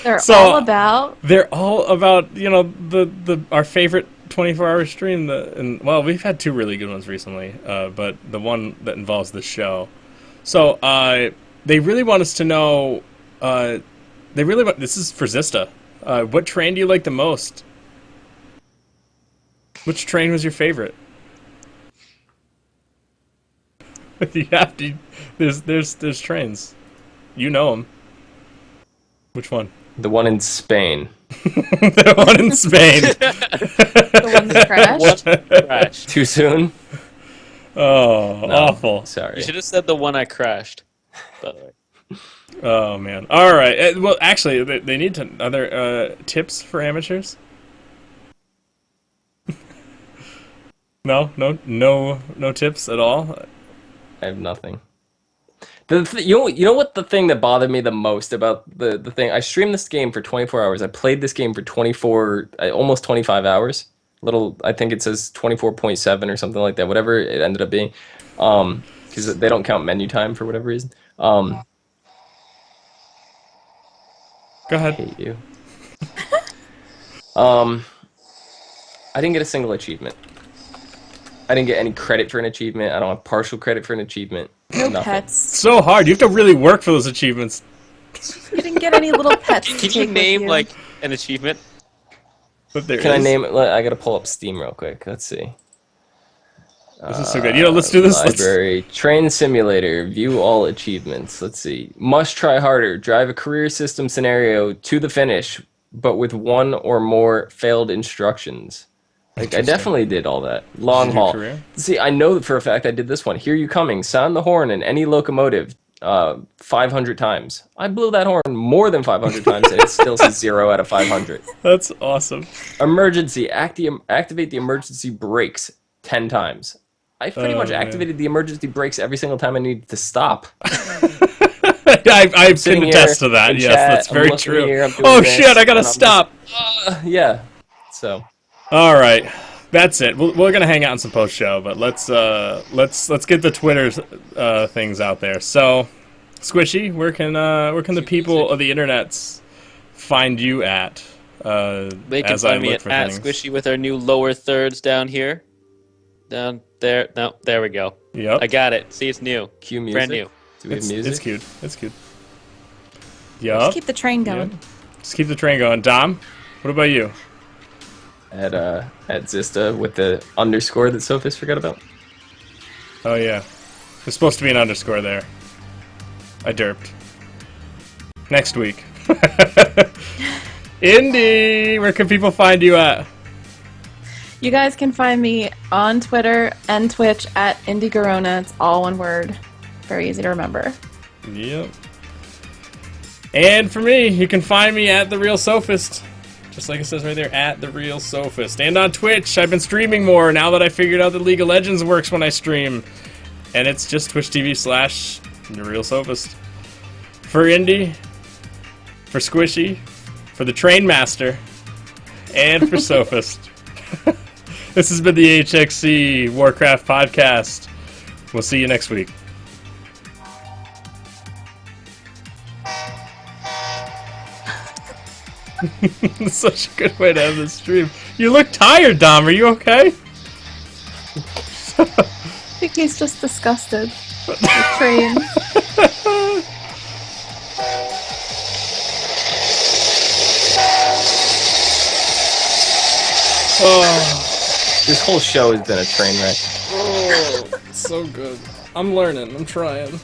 They're So- all about. They're all about, our favorite 24-hour stream. Well, we've had two really good ones recently, but the one that involves the show. So, they really want us to know, this is for Zista. What train do you like the most? Which train was your favorite? You have to, there's trains. You know them. Which one? The one in Spain. The one in Spain. The one that crashed. What crashed? Too soon? Oh, No, awful. Sorry. You should have said the one I crashed. By the way. Oh, man. All right. Well, actually, they need other tips for amateurs? No tips at all? I have nothing. You know what the thing that bothered me the most about the thing? I streamed this game for 24 hours. I played this game for almost 25 hours. I think it says 24.7 or something like that. Whatever it ended up being, because they don't count menu time for whatever reason. Go I ahead. hate you. I didn't get a single achievement. I didn't get any credit for an achievement. I don't have partial credit for an achievement. No Nothing. pets. So hard. You have to really work for those achievements. You didn't get any little pets. to Can you take with name you. like an achievement? But there Can I is. name it? I gotta pull up Steam real quick. Let's see. This is so good. Let's do this. Library, Train Simulator, view all achievements. Let's see. Must try harder. Drive a career system scenario to the finish, but with one or more failed instructions. Like, I definitely did all that. Long Did you do haul. career? See, I know for a fact I did this one. Hear you coming. Sound the horn in any locomotive 500 times. I blew that horn more than 500 times, and it still says 0 out of 500. That's awesome. Emergency. Activate the emergency brakes 10 times. I pretty much man. activated the emergency brakes every single time I needed to stop. I can sitting attest here to that. in Yes, chat, that's I'm very looking true. here, I'm doing Oh this, shit! I gotta and I'm stop. Yeah. So, All right. That's it. We're gonna hang out in some post show, but let's get the Twitter things out there. So, Squishy, where can the people of the internets find you at? They can as I find me look for at things. Squishy with our new lower thirds down here. Down there. No, there we go. Yep. I got it. See, it's new. Cue music. Brand new. Do we have music? It's cute. It's cute. Just Yup. keep the train going. Yep. Just keep the train going. Dom, what about you? At Zista with the underscore that Sophus forgot about. Oh yeah, there's supposed to be an underscore there. I derped. Next week. Indy, where can people find you at? You guys can find me on Twitter and Twitch at IndyGarona. It's all one word. Very easy to remember. Yep. And for me, you can find me at The Real Sophist. Just like it says right there, at The Real Sophist. And on Twitch, I've been streaming more now that I figured out that League of Legends works when I stream. And it's just twitch.tv/The Real Sophist. For Indy, for Squishy, for the Train Master, and for Sophist. This has been the HXC Warcraft Podcast. We'll see you next week. Such a good way to end the stream. You look tired, Dom. Are you okay? I think he's just disgusted with the train. Oh, This whole show has been a train wreck. so good. I'm learning. I'm trying.